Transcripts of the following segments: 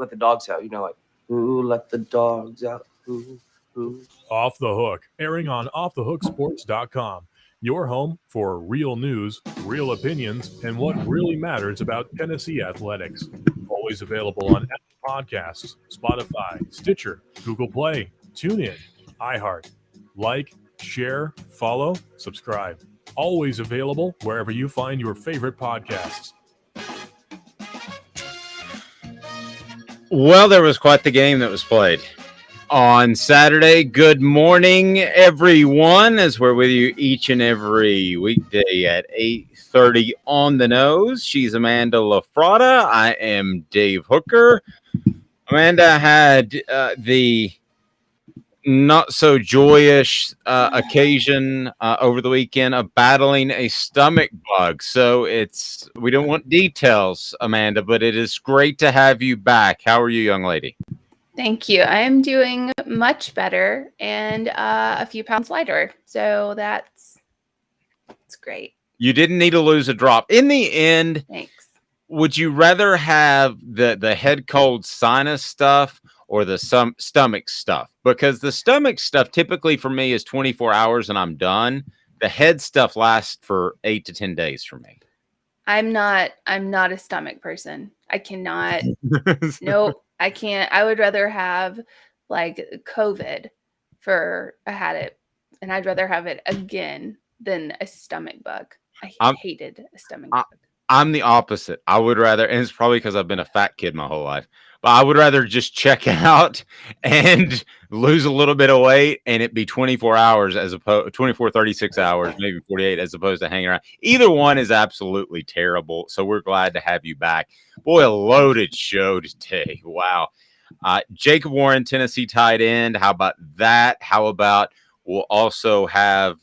let the dogs out. Like, ooh, let the dogs out. Ooh, ooh. Off the Hook, airing on offthehooksports.com. Your home for real news, real opinions, and what really matters about Tennessee athletics. Always available on Apple Podcasts, Spotify, Stitcher, Google Play, TuneIn, iHeart. Like, share, follow, subscribe. Always available wherever you find your favorite podcasts. Well, there was quite the game that was played on Saturday. Good morning, everyone, as we're with you each and every weekday at 8:30 on the nose. She's Amanda LaFratta. I am Dave Hooker. Amanda had the not so joyous occasion over the weekend of battling a stomach bug. So we don't want details, Amanda, but it is great to have you back. How are you, young lady? Thank you. I am doing much better and a few pounds lighter. So that's great. You didn't need to lose a drop. In the end, Thanks. Would you rather have the head cold sinus stuff or the stomach stuff? Because the stomach stuff typically for me is 24 hours and I'm done. The head stuff lasts for 8 to 10 days for me. I'm not a stomach person. I cannot. Nope. I can't. I would rather have like COVID I had it, and I'd rather have it again than a stomach bug. I hated a stomach bug. I'm the opposite. I would rather, and it's probably because I've been a fat kid my whole life, but I would rather just check out and lose a little bit of weight and it be 24 hours as opposed 24, 36 hours, maybe 48, as opposed to hanging around. Either one is absolutely terrible. So we're glad to have you back. Boy, a loaded show today. Wow. Jacob Warren, Tennessee tight end. How about that? How about we'll also have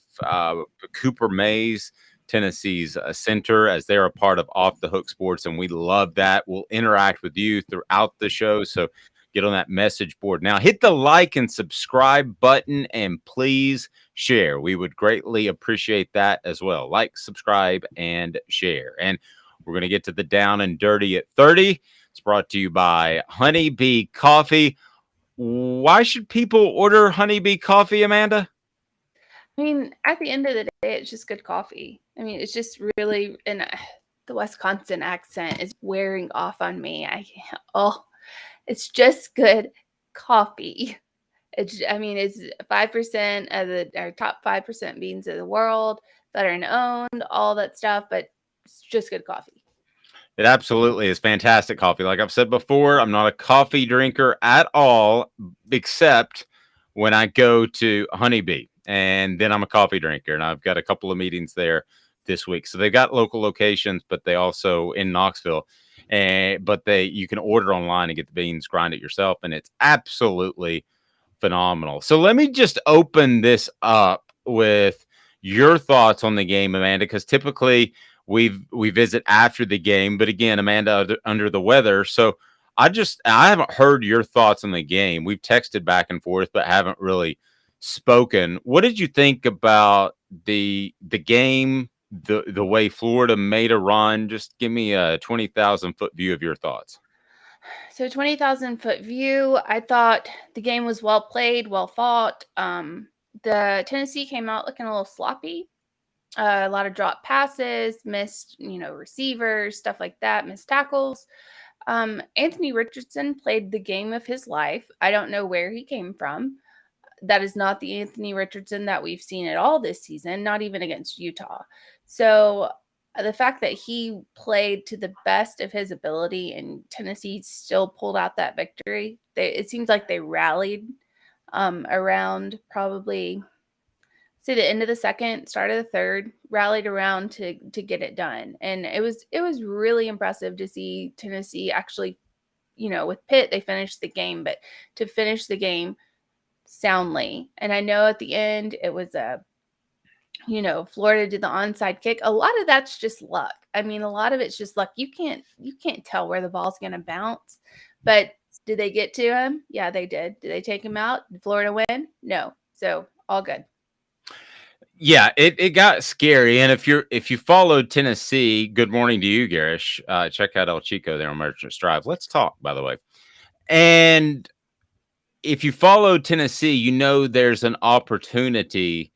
Cooper Mays, Tennessee's center, as they're a part of Off the Hook Sports, and we love that. We'll interact with you throughout the show, so get on that message board. Now, hit the like and subscribe button, and please share. We would greatly appreciate that as well. Like, subscribe, and share. And we're going to get to the down and dirty at 30. It's brought to you by Honeybee Coffee. Why should people order Honeybee Coffee, Amanda? I mean, at the end of the day, it's just good coffee. I mean, it's just really, and the Wisconsin accent is wearing off on me. It's just good coffee. It's 5% of our top 5% beans of the world, veteran owned, all that stuff, but it's just good coffee. It absolutely is fantastic coffee. Like I've said before, I'm not a coffee drinker at all, except when I go to Honeybee. And then I'm a coffee drinker, and I've got a couple of meetings there this week. So they've got local locations, but they also in Knoxville. But you can order online and get the beans, grind it yourself, and it's absolutely phenomenal. So let me just open this up with your thoughts on the game, Amanda, because typically we visit after the game. But again, Amanda under the weather, so I haven't heard your thoughts on the game. We've texted back and forth, but haven't really spoken. What did you think about the game, the way Florida made a run? Just give me a 20,000-foot view of your thoughts. So 20,000-foot view, I thought the game was well played, well fought. The Tennessee came out looking a little sloppy. A lot of drop passes, missed, receivers, stuff like that, missed tackles. Anthony Richardson played the game of his life. I don't know where he came from. That is not the Anthony Richardson that we've seen at all this season, not even against Utah. So the fact that he played to the best of his ability and Tennessee still pulled out that victory, it seems like they rallied around probably, say, the end of the second, start of the third, rallied around to get it done. And it was really impressive to see Tennessee actually, with Pitt, they finished the game, but to finish the game soundly. And I know at the end it was Florida did the onside kick. A lot of that's just luck. I mean, a lot of it's just luck. You can't tell where the ball's going to bounce. But did they get to him? Yeah, they did. Did they take him out? Did Florida win? No. So all good. Yeah, it got scary. And if you followed Tennessee, good morning to you, Garish. Check out El Chico there on Merchants Drive. Let's talk, by the way. And if you follow Tennessee, you know there's an opportunity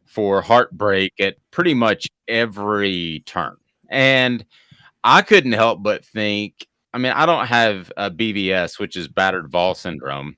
for heartbreak at pretty much every turn. And I couldn't help but think, I mean, I don't have a BVS, which is battered Vol syndrome.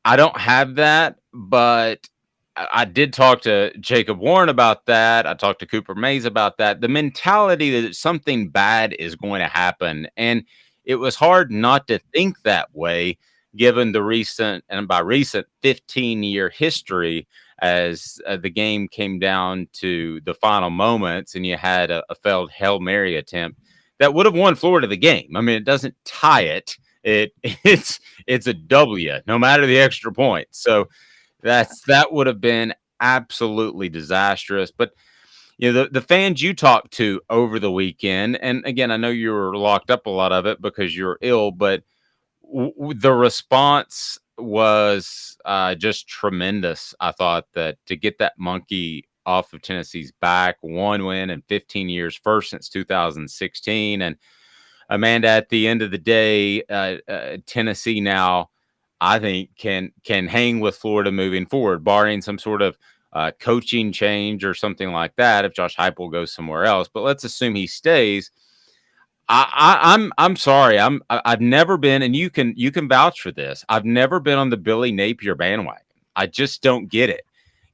I don't have that, but I did talk to Jacob Warren about that. I talked to Cooper Mays about that. The mentality that something bad is going to happen. And it was hard not to think that way, given the recent, and by recent, 15-year history as the game came down to the final moments and you had a failed Hail Mary attempt that would have won Florida the game. I mean, it doesn't tie it. It's a W, no matter the extra point. So that would have been absolutely disastrous. But the fans you talked to over the weekend, and again, I know you were locked up a lot of it because you're ill, but the response was just tremendous. I thought that to get that monkey off of Tennessee's back, one win in 15 years, first since 2016, and Amanda, at the end of the day, Tennessee now, I think, can hang with Florida moving forward, barring some sort of coaching change or something like that. If Josh Heupel goes somewhere else, but let's assume he stays. I'm sorry. I've never been, and you can vouch for this. I've never been on the Billy Napier bandwagon. I just don't get it.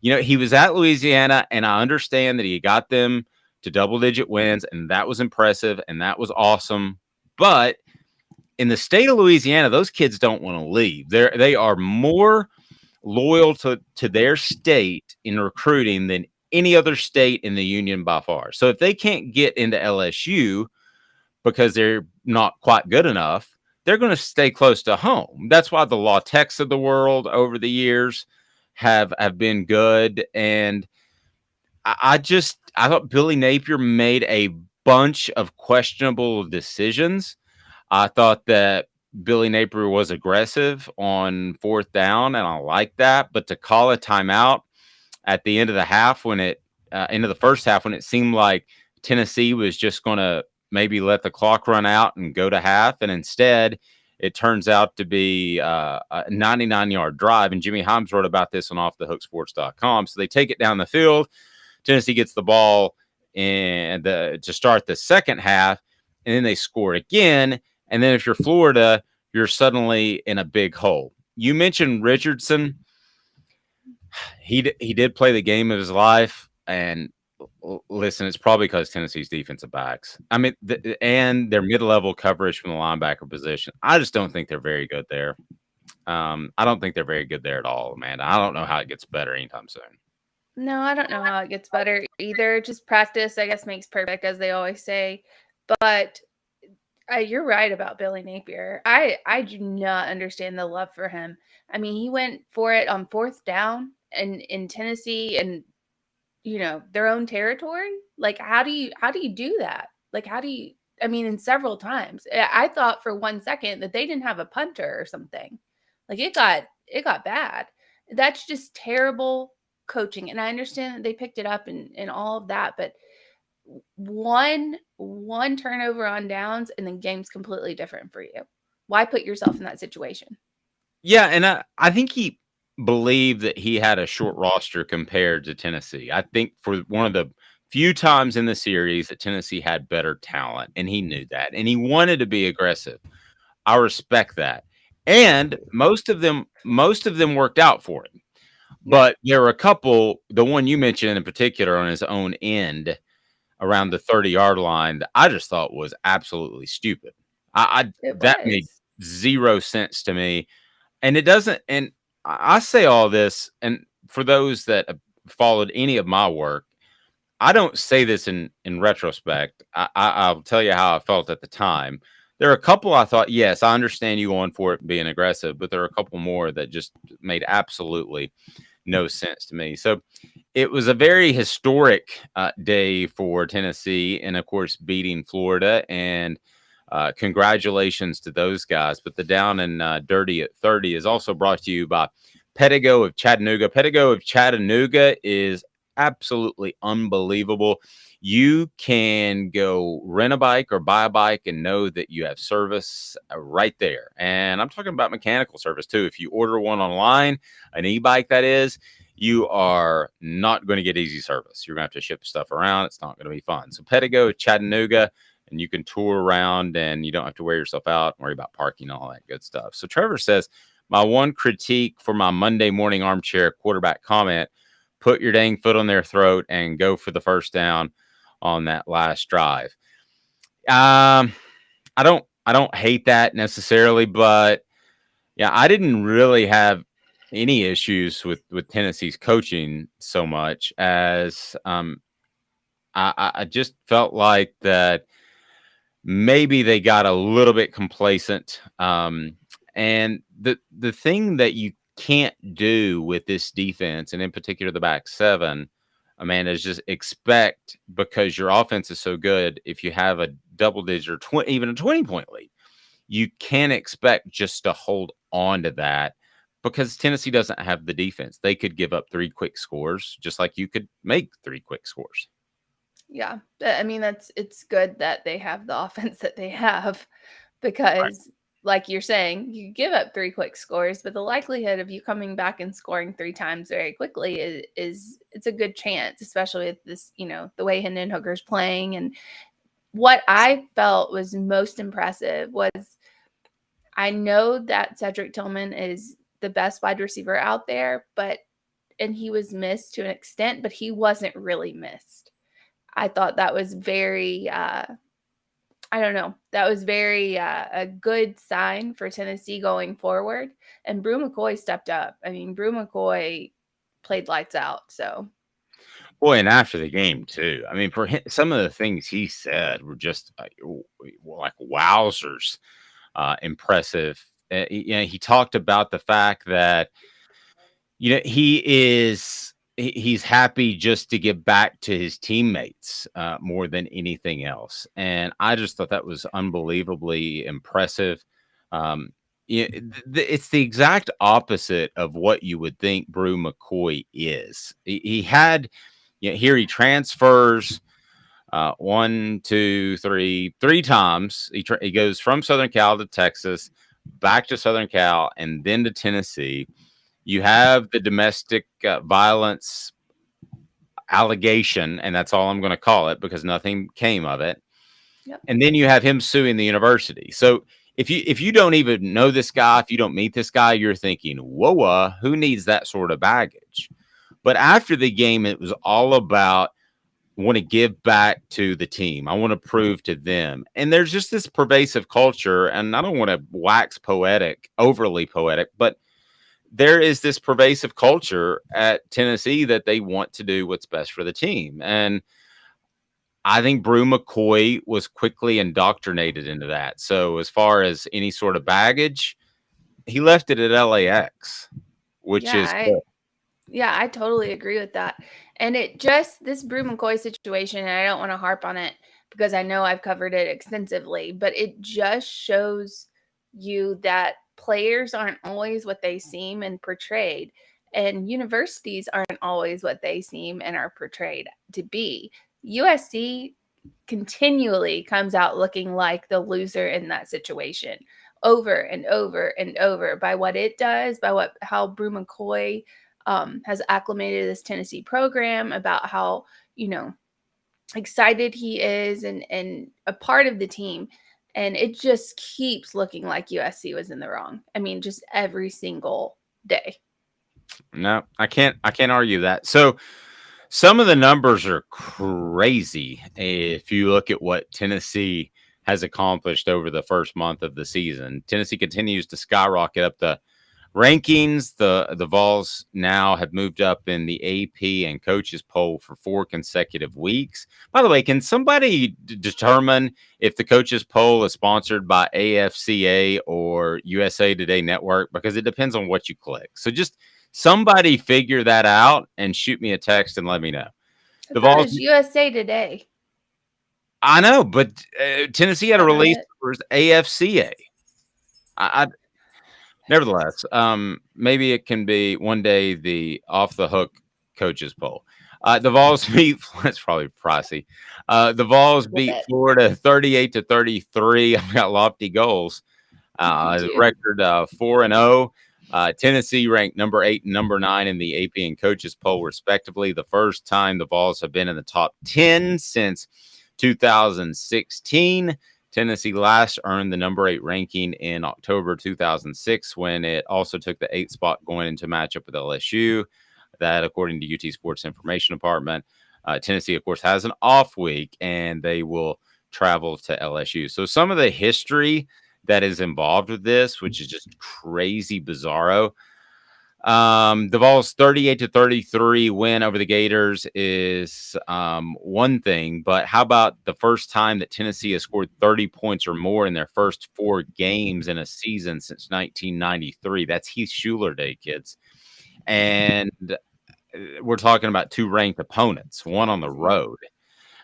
He was at Louisiana, and I understand that he got them to double-digit wins, and that was impressive, and that was awesome. But in the state of Louisiana, those kids don't want to leave. They are more loyal to their state in recruiting than any other state in the union by far. So if they can't get into LSU because they're not quite good enough, they're going to stay close to home. That's why the La Techs of the world over the years have been good. And I thought Billy Napier made a bunch of questionable decisions. I thought that Billy Napier was aggressive on fourth down, and I like that. But to call a timeout at the end of the half into the first half, when it seemed like Tennessee was just going to maybe let the clock run out and go to half, and instead it turns out to be a 99-yard drive. And Jimmy Himes wrote about this on offthehooksports.com. So they take it down the field. Tennessee gets the ball to start the second half, and then they score again. And then if you're Florida, you're suddenly in a big hole. You mentioned Richardson. He did play the game of his life. And listen, it's probably because Tennessee's defensive backs. I mean, and their mid-level coverage from the linebacker position. I just don't think they're very good there. I don't think they're very good there at all, Amanda. I don't know how it gets better anytime soon. No, I don't know how it gets better either. Just practice, I guess, makes perfect, as they always say. But you're right about Billy Napier. I do not understand the love for him. I mean, he went for it on fourth down and in Tennessee and their own territory. Like, how do you do that? Like, and several times. I thought for 1 second that they didn't have a punter or something. Like, it got bad. That's just terrible coaching. And I understand that they picked it up and all of that, but one turnover on downs and then game's completely different for you. Why put yourself in that situation? Yeah, and I think he believed that he had a short roster compared to Tennessee. I think for one of the few times in the series that Tennessee had better talent, and he knew that, and he wanted to be aggressive. I respect that. And most of them worked out for him. But there were a couple, the one you mentioned in particular on his own end around the 30-yard line that I just thought was absolutely stupid. That made zero sense to me. And it doesn't, and I say all this, and for those that have followed any of my work, I don't say this in retrospect. I'll tell you how I felt at the time. There are a couple I thought, yes, I understand you going for it and being aggressive, but there are a couple more that just made absolutely no sense to me. So it was a very historic day for Tennessee, and of course beating Florida, and congratulations to those guys. But the down and dirty at 30 is also brought to you by Pedigo of Chattanooga. Pedigo of Chattanooga is absolutely unbelievable. You can go rent a bike or buy a bike and know that you have service right there. And I'm talking about mechanical service too. If you order one online, an e-bike that is, you are not going to get easy service. You're going to have to ship stuff around. It's not going to be fun. So Pedigo, Chattanooga, and you can tour around and you don't have to wear yourself out and worry about parking and all that good stuff. So Trevor says, my one critique for my Monday morning armchair quarterback comment, put your dang foot on their throat and go for the first down on that last drive. I don't hate that necessarily, but yeah, I didn't really have any issues with Tennessee's coaching so much as I just felt like that maybe they got a little bit complacent. And the thing that you can't do with this defense, and in particular the back seven, Amanda, is just expect, because your offense is so good, if you have a double digit or even a 20-point lead, you can't expect just to hold on to that, because Tennessee doesn't have the defense. They could give up 3 quick scores, just like you could make 3 quick scores. Yeah. I mean, it's good that they have the offense that they have, because like you're saying, you give up 3 quick scores, but the likelihood of you coming back and scoring 3 times very quickly is it's a good chance, especially with this, the way Hendon Hooker's playing. And what I felt was most impressive was, I know that Cedric Tillman is the best wide receiver out there, and he was missed to an extent, but he wasn't really missed. I thought that was very, that was very a good sign for Tennessee going forward. And Bru McCoy stepped up. I mean, Bru McCoy played lights out. So, boy, and after the game too. I mean, for him, some of the things he said were just like wowzers, impressive. He talked about the fact that he's happy just to give back to his teammates more than anything else. And I just thought that was unbelievably impressive. It's the exact opposite of what you would think Bru McCoy is. He had, here he transfers 1, 2, 3 times. He goes from Southern Cal to Texas, back to Southern Cal, and then to Tennessee. You have the domestic violence allegation, and that's all I'm going to call it because nothing came of it. Yep. And then you have him suing the university. So if you don't even know this guy, if you don't meet this guy, you're thinking, whoa, who needs that sort of baggage? But after the game, it was all about, I want to give back to the team. I want to prove to them. And there's just this pervasive culture, and I don't want to wax poetic, overly poetic, but there is this pervasive culture at Tennessee that they want to do what's best for the team. And I think Bru McCoy was quickly indoctrinated into that. So as far as any sort of baggage, he left it at LAX, which is good. Yeah, I totally agree with that. And this Bru McCoy situation, and I don't want to harp on it because I know I've covered it extensively, but it just shows you that players aren't always what they seem and portrayed, and universities aren't always what they seem and are portrayed to be. USC continually comes out looking like the loser in that situation over and over and over by what it does, by how Bru McCoy has acclimated this Tennessee program, about how, excited he is and a part of the team. And it just keeps looking like USC was in the wrong. I mean, just every single day. No, I can't argue that. So some of the numbers are crazy if you look at what Tennessee has accomplished over the first month of the season. Tennessee continues to skyrocket up the rankings. The Vols now have moved up in the AP and coaches poll for 4 consecutive weeks. By the way, can somebody determine if the coaches poll is sponsored by AFCA or USA Today Network? Because it depends on what you click. So just somebody figure that out and shoot me a text and let me know. The Vols, USA Today. I know, but Tennessee had a release for AFCA. Nevertheless, maybe it can be one day the off the hook coaches poll. The Vols beat. That's probably pricey. The Vols beat bit. Florida 38-33. I've got lofty goals. The too. record 4-0. Tennessee ranked number 8 and number 9 in the AP and coaches poll, respectively. The first time the Vols have been in the top 10 since 2016. Tennessee last earned the number 8 ranking in October 2006 when it also took the 8th spot going into matchup with LSU. That, according to UT Sports Information Department, Tennessee, of course, has an off week and they will travel to LSU. So some of the history that is involved with this, which is just crazy bizarro. The Vols 38-33 win over the Gators is one thing, but how about the first time that Tennessee has scored 30 points or more in their first 4 games in a season since 1993? That's Heath Schuler Day, kids. And we're talking about 2 ranked opponents, one on the road.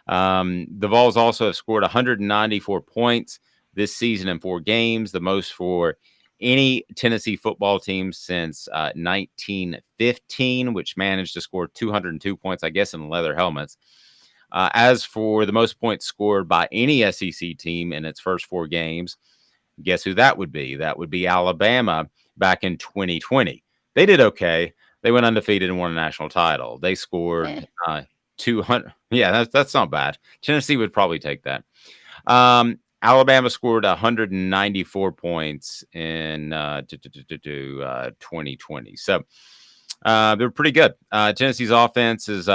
The Vols also have scored 194 points this season in 4 games, the most for any Tennessee football team since 1915, which managed to score 202 points, I guess, in leather helmets. As for the most points scored by any SEC team in its first 4 games, guess who that would be? That would be Alabama back in 2020. They did okay. They went undefeated and won a national title. They scored 200. Yeah, that's not bad. Tennessee would probably take that. Alabama scored 194 points in 2020. So they're pretty good. Tennessee's offense is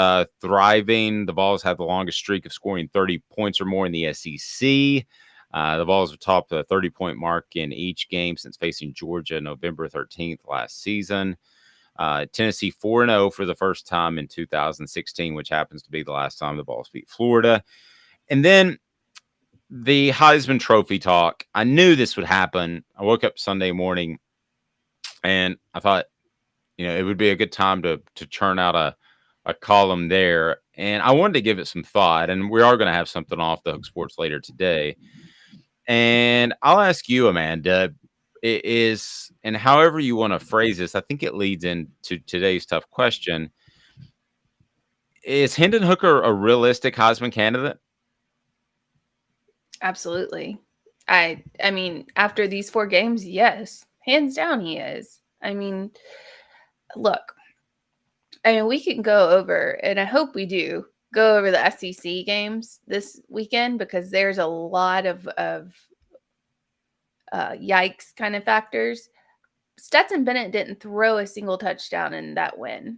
thriving. The Vols have the longest streak of scoring 30 points or more in the SEC. The Vols have topped the 30-point mark in each game since facing Georgia November 13th last season. Tennessee 4-0 for the first time in 2016, which happens to be the last time the Vols beat Florida. And then the Heisman Trophy talk. I knew this would happen. I woke up Sunday morning and I thought, it would be a good time to churn out a column there. And I wanted to give it some thought. And we are going to have something off the Hook Sports later today. And I'll ask you, Amanda, and however you want to phrase this, I think it leads into today's tough question. Is Hendon Hooker a realistic Heisman candidate? Absolutely. I mean, after these 4 games, yes, hands down he is. I mean, look, we can go over, and I hope we do, go over the SEC games this weekend because there's a lot of yikes kind of factors. Stetson Bennett didn't throw a single touchdown in that win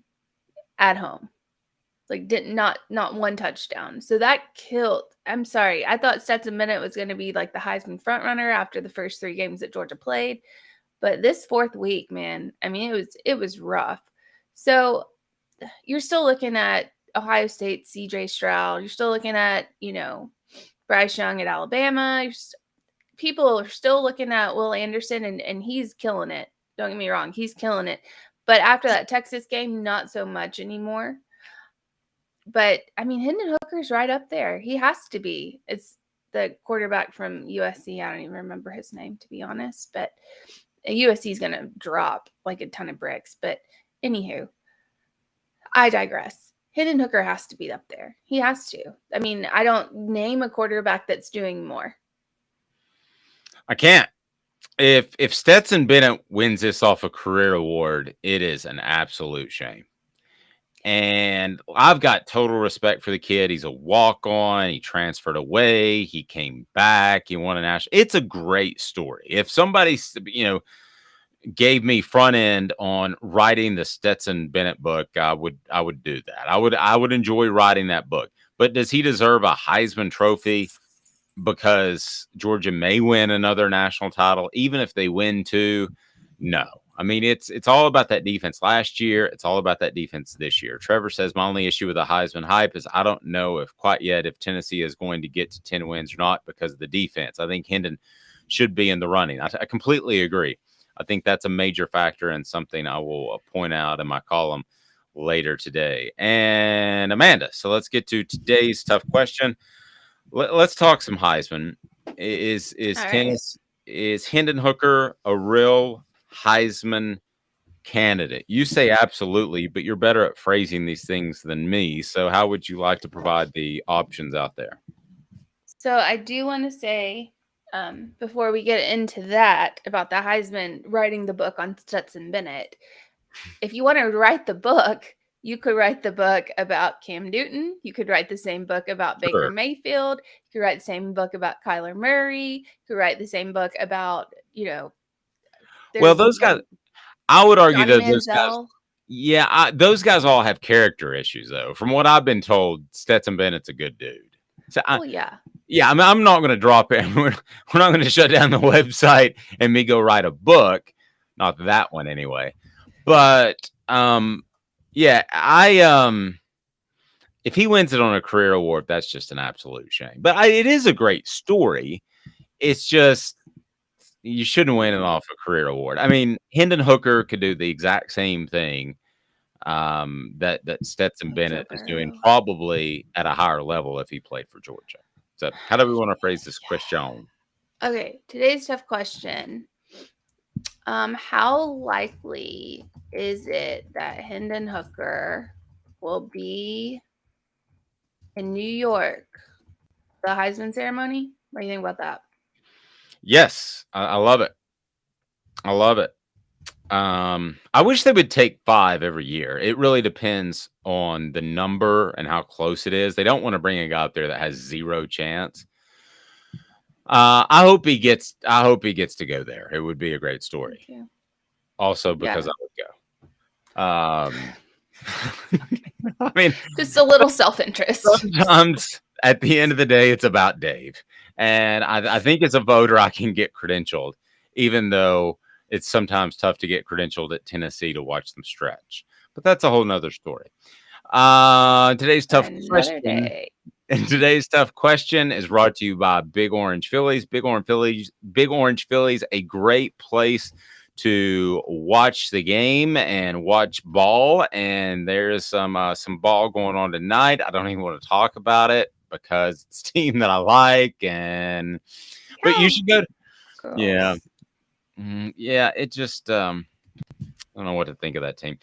at home. Like not one touchdown. So that killed. I'm sorry. I thought Stetson Bennett was going to be like the Heisman front runner after the first 3 games that Georgia played. But this 4th week, man, I mean, it was rough. So you're still looking at Ohio State, CJ Stroud. You're still looking at, Bryce Young at Alabama. People are still looking at Will Anderson, and he's killing it. Don't get me wrong. He's killing it. But after that Texas game, not so much anymore. But, I mean, Hendon Hooker's right up there. He has to be. It's the quarterback from USC. I don't even remember his name, to be honest. But USC is going to drop like a ton of bricks. But, anywho, I digress. Hendon Hooker has to be up there. He has to. I mean, I don't name a quarterback that's doing more. I can't. If Stetson Bennett wins this off a career award, it is an absolute shame. And I've got total respect for the kid. He's a walk-on. He transferred away. He came back. He won a national. It's a great story. If somebody, gave me front end on writing the Stetson Bennett book, I would do that. I would enjoy writing that book. But does he deserve a Heisman Trophy because Georgia may win another national title, even if they win 2? No. I mean, it's all about that defense last year. It's all about that defense this year. Trevor says, my only issue with the Heisman hype is I don't know if Tennessee is going to get to 10 wins or not because of the defense. I think Hendon should be in the running. I completely agree. I think that's a major factor and something I will point out in my column later today. And Amanda, so let's get to today's tough question. Let's talk some Heisman. Is Hendon Hooker a real Heisman candidate. You say absolutely, but you're better at phrasing these things than me. So how would you like to provide the options out there? So I do want to say, before we get into that, about the Heisman writing the book on Stetson Bennett, if you want to write the book, you could write the book about Cam Newton. You could write the same book about Sure. Baker Mayfield. You could write the same book about Kyler Murray. You could write the same book about, Well, there's those guys, like I would argue Johnny that those guys, Manziel. yeah, those guys all have character issues, though. From what I've been told, Stetson Bennett's a good dude. So Oh, yeah. yeah, I mean, I'm not going to drop it. We're not going to shut down the website and me go write a book. Not that one anyway. But yeah, if he wins it on a career award, that's just an absolute shame. But it is a great story. It's just you shouldn't win it off a career award. I mean, Hendon Hooker could do the exact same thing that Stetson Bennett is doing, probably at a higher level if he played for Georgia. So how do we want to phrase this question? Okay, today's tough question. How likely is it that Hendon Hooker will be in New York for the Heisman ceremony? What do you think about that? Yes, I love it. I love it. I wish they would take 5 every year. It really depends on the number and how close it is. They don't want to bring a guy up there that has 0 chance. I hope he gets to go there. It would be a great story. Also, because I would go. I mean, just a little self-interest. Sometimes at the end of the day, it's about Dave. And I think as a voter, I can get credentialed, even though it's sometimes tough to get credentialed at Tennessee to watch them stretch. But that's a whole nother story. Today's tough question is brought to you by Big Orange Phillies. Big Orange Phillies, a great place to watch the game and watch ball. And there's some ball going on tonight. I don't even want to talk about it because it's a team that I like. But you should go. Yeah. Yeah, it just I don't know what to think of that team.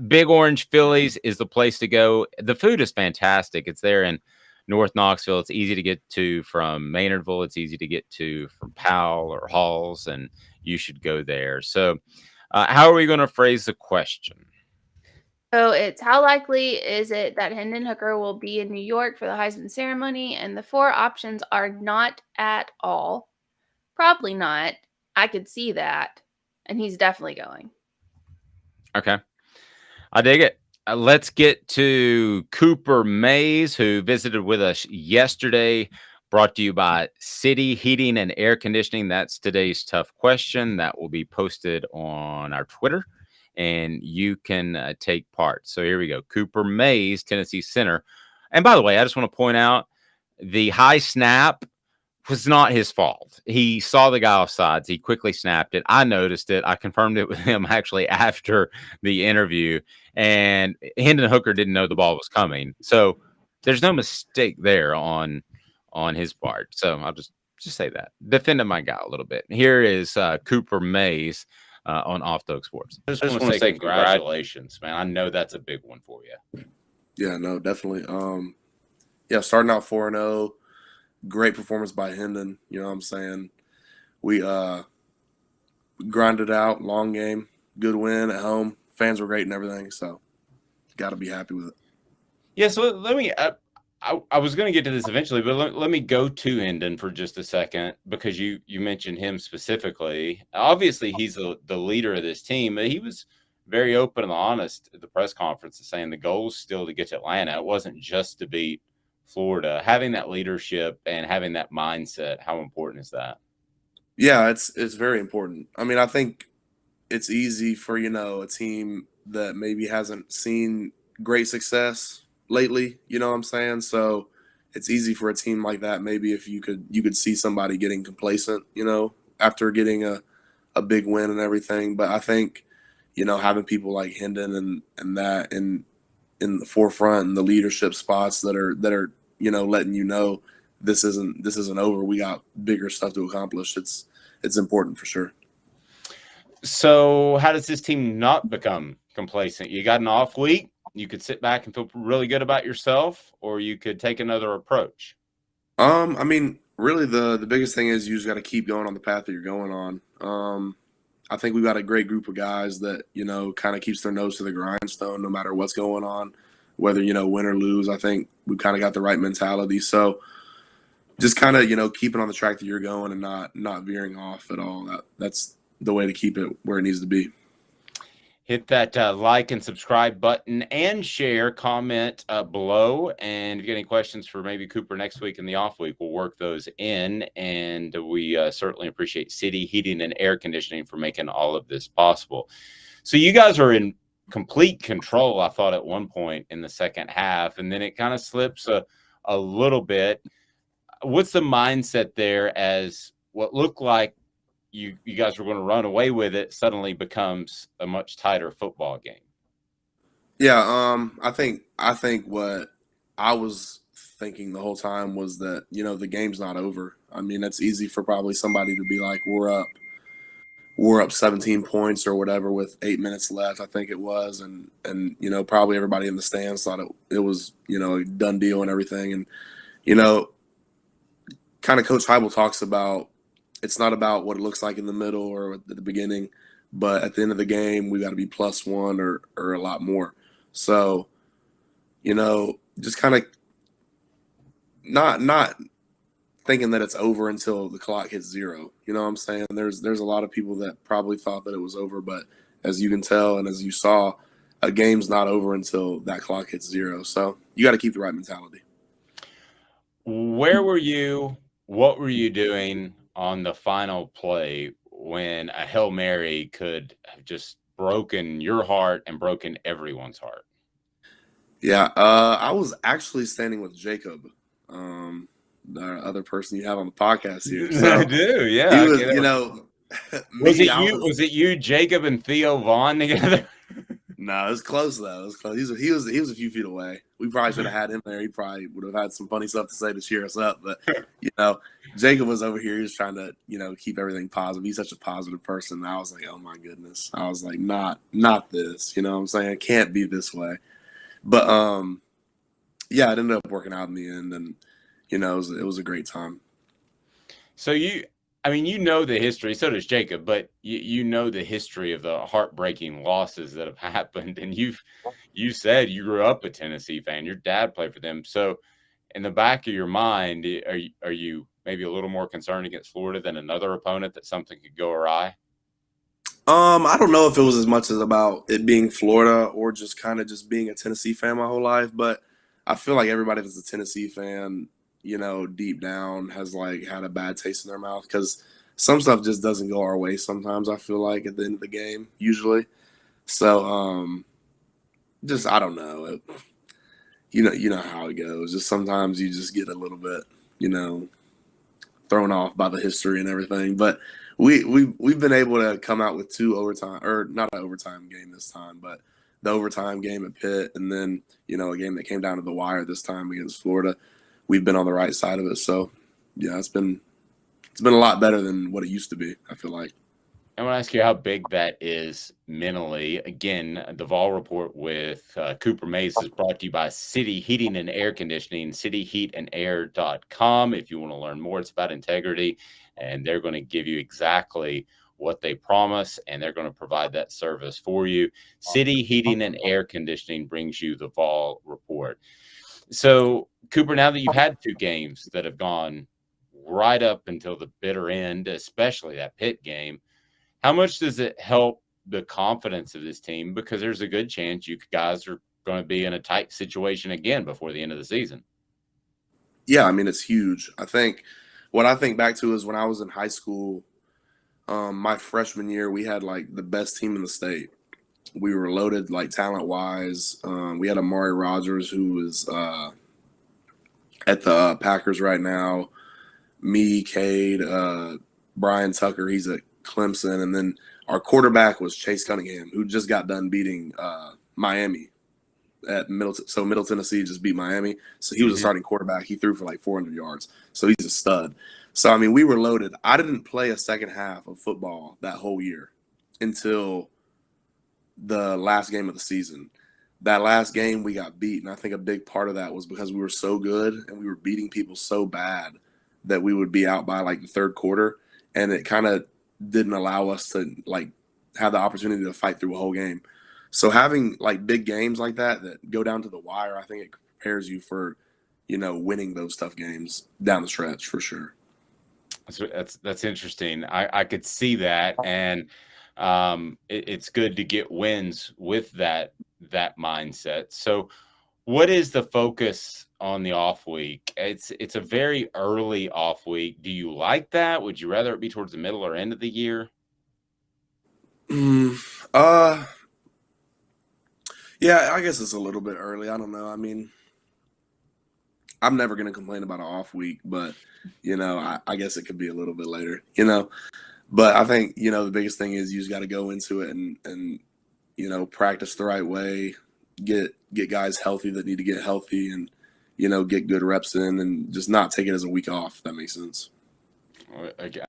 Big Orange Phillies is the place to go. The food is fantastic. It's there in North Knoxville. It's easy to get to from Maynardville. It's easy to get to from Powell or Halls, and you should go there. So how are we going to phrase the question? So it's how likely is it that Hendon Hooker will be in New York for the Heisman ceremony? And the 4 options are not at all. Probably not. I could see that. And he's definitely going. Okay. I dig it. Let's get to Cooper Mays, who visited with us yesterday, brought to you by City Heating and Air Conditioning. That's today's tough question. That will be posted on our Twitter, and you can take part. So here we go. Cooper Mays, Tennessee center. And by the way, I just want to point out the high snap was not his fault. He saw the guy off sides. He quickly snapped it. I noticed it. I confirmed it with him actually after the interview. And Hendon Hooker didn't know the ball was coming. So there's no mistake there on his part. So I'll just say that. Defending my guy a little bit. Here is Cooper Mays on Off the Hook Sports. I just want to say congratulations, man. I know that's a big one for you. Yeah, no, definitely. Yeah, starting out 4-0. Great performance by Hendon. You know what I'm saying? We grinded out, long game, good win at home. Fans were great and everything, so got to be happy with it. Yeah, so let me I was going to get to this eventually, but let me go to Hendon for just a second because you mentioned him specifically. Obviously, he's the leader of this team, but he was very open and honest at the press conference saying the goal is still to get to Atlanta. It wasn't just to beat Florida. Having that leadership and having that mindset, how important is that? Yeah, it's very important. I mean, I think it's easy for, a team that maybe hasn't seen great success lately, you know what I'm saying? So it's easy for a team like that. Maybe if you could see somebody getting complacent, after getting a big win and everything. But I think, having people like Hendon and that in the forefront and the leadership spots that are letting this isn't over. We got bigger stuff to accomplish. It's important for sure. So how does this team not become complacent? You got an off week. You could sit back and feel really good about yourself, or you could take another approach. I mean, really the biggest thing is you just got to keep going on the path that you're going on. I think we've got a great group of guys that, kind of keeps their nose to the grindstone no matter what's going on, whether, win or lose. I think we've kind of got the right mentality. So just kind of, keeping on the track that you're going and not veering off at all. That's the way to keep it where it needs to be. Hit that like and subscribe button and share, comment below. And if you get any questions for maybe Cooper next week in the off week, we'll work those in. And we certainly appreciate City Heating and Air Conditioning for making all of this possible. So you guys are in complete control, I thought, at one point in the second half, and then it kind of slips a little bit. What's the mindset there as what looked like you guys were going to run away with it suddenly becomes a much tighter football game? Yeah, I think what I was thinking the whole time was that, the game's not over. I mean, it's easy for probably somebody to be like, we're up 17 points or whatever with 8 minutes left, I think it was, and probably everybody in the stands thought it was, a done deal and everything. And, kind of Coach Heibel talks about, it's not about what it looks like in the middle or at the beginning, but at the end of the game, we got to be +1 or a lot more. So, just kind of not thinking that it's over until the clock hits 0. You know what I'm saying? There's a lot of people that probably thought that it was over, but as you can tell and as you saw, a game's not over until that clock hits 0. So you got to keep the right mentality. Where were you? What were you doing on the final play when a Hail Mary could have just broken your heart and broken everyone's heart? Yeah, I was actually standing with Jacob, the other person you have on the podcast here. So I do, yeah. he was, Was it you, Jacob, and Theo Vaughn together? No, it was close though. It was close. He was a few feet away. We probably should have had him there. He probably would have had some funny stuff to say to cheer us up. But Jacob was over here. He was trying to keep everything positive. He's such a positive person. And I was like, oh my goodness. I was like, not this. You know what I'm saying? It can't be this way. But yeah, it ended up working out in the end, and it was a great time. So the history, so does Jacob, but you know the history of the heartbreaking losses that have happened. And you said you grew up a Tennessee fan. Your dad played for them. So in the back of your mind, are you maybe a little more concerned against Florida than another opponent that something could go awry? I don't know if it was as much as about it being Florida or just kind of just being a Tennessee fan my whole life, but I feel like everybody that's a Tennessee fan, deep down has had a bad taste in their mouth because some stuff just doesn't go our way sometimes, I feel like, at the end of the game, usually. So, just, I don't know. You know how it goes. Just sometimes you just get a little bit, thrown off by the history and everything. But we've been able to come out with 2 overtime, or not an overtime game this time, but the overtime game at Pitt, and then, a game that came down to the wire this time against Florida. We've been on the right side of it. So, yeah, it's been a lot better than what it used to be, I feel like. I want to ask you how big that is mentally. Again, the Vol Report with Cooper Mays is brought to you by City Heating and Air Conditioning, cityheatandair.com. If you want to learn more, it's about integrity, and they're going to give you exactly what they promise, and they're going to provide that service for you. City Heating and Air Conditioning brings you the Vol Report. So, Cooper, now that you've had 2 games that have gone right up until the bitter end, especially that Pitt game, how much does it help the confidence of this team? Because there's a good chance you guys are going to be in a tight situation again before the end of the season. Yeah, I mean, it's huge. What I think back to is when I was in high school, my freshman year, we had the best team in the state. We were loaded talent-wise. We had Amari Rogers, who is at the Packers right now. Me, Cade, Brian Tucker, he's at Clemson. And then our quarterback was Chase Cunningham, who just got done beating Miami at Middle Tennessee just beat Miami. So he was a starting quarterback. He threw for 400 yards. So he's a stud. So, I mean, we were loaded. I didn't play a second half of football that whole year. until the last game of the season. That last game we got beat, and I think a big part of that was because we were so good and we were beating people so bad that we would be out by like the third quarter, and it kind of didn't allow us to like have the opportunity to fight through a whole game. So having like big games like that go down to the wire, I think it prepares you for, winning those tough games down the stretch for sure. That's interesting. I could see that, and it's good to get wins with that mindset. So, what is the focus on the off week? It's a very early off week. Do you like that? Would you rather it be towards the middle or end of the year? Yeah, I guess it's a little bit early. I don't know. I mean, I'm never going to complain about an off week, but, I guess it could be a little bit later, But I think, the biggest thing is you just got to go into it and practice the right way, get guys healthy that need to get healthy, and, get good reps in, and just not take it as a week off, if that makes sense. Okay.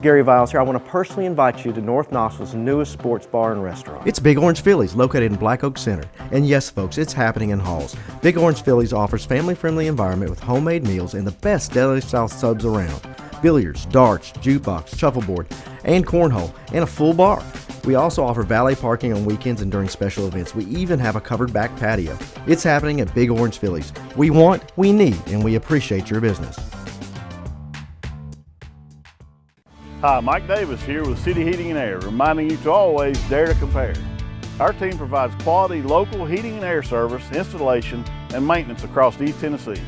Gary Viles here. I want to personally invite you to North Knoxville's newest sports bar and restaurant. It's Big Orange Phillies, located in Black Oak Center. And yes, folks, it's happening in Halls. Big Orange Phillies offers family-friendly environment with homemade meals and the best deli-style subs around. Billiards, darts, jukebox, shuffleboard, and cornhole, and a full bar. We also offer valet parking on weekends and during special events. We even have a covered back patio. It's happening at Big Orange Phillies. We want, we need, and we appreciate your business. Hi, Mike Davis here with City Heating and Air, reminding you to always dare to compare. Our team provides quality local heating and air service, installation, and maintenance across East Tennessee.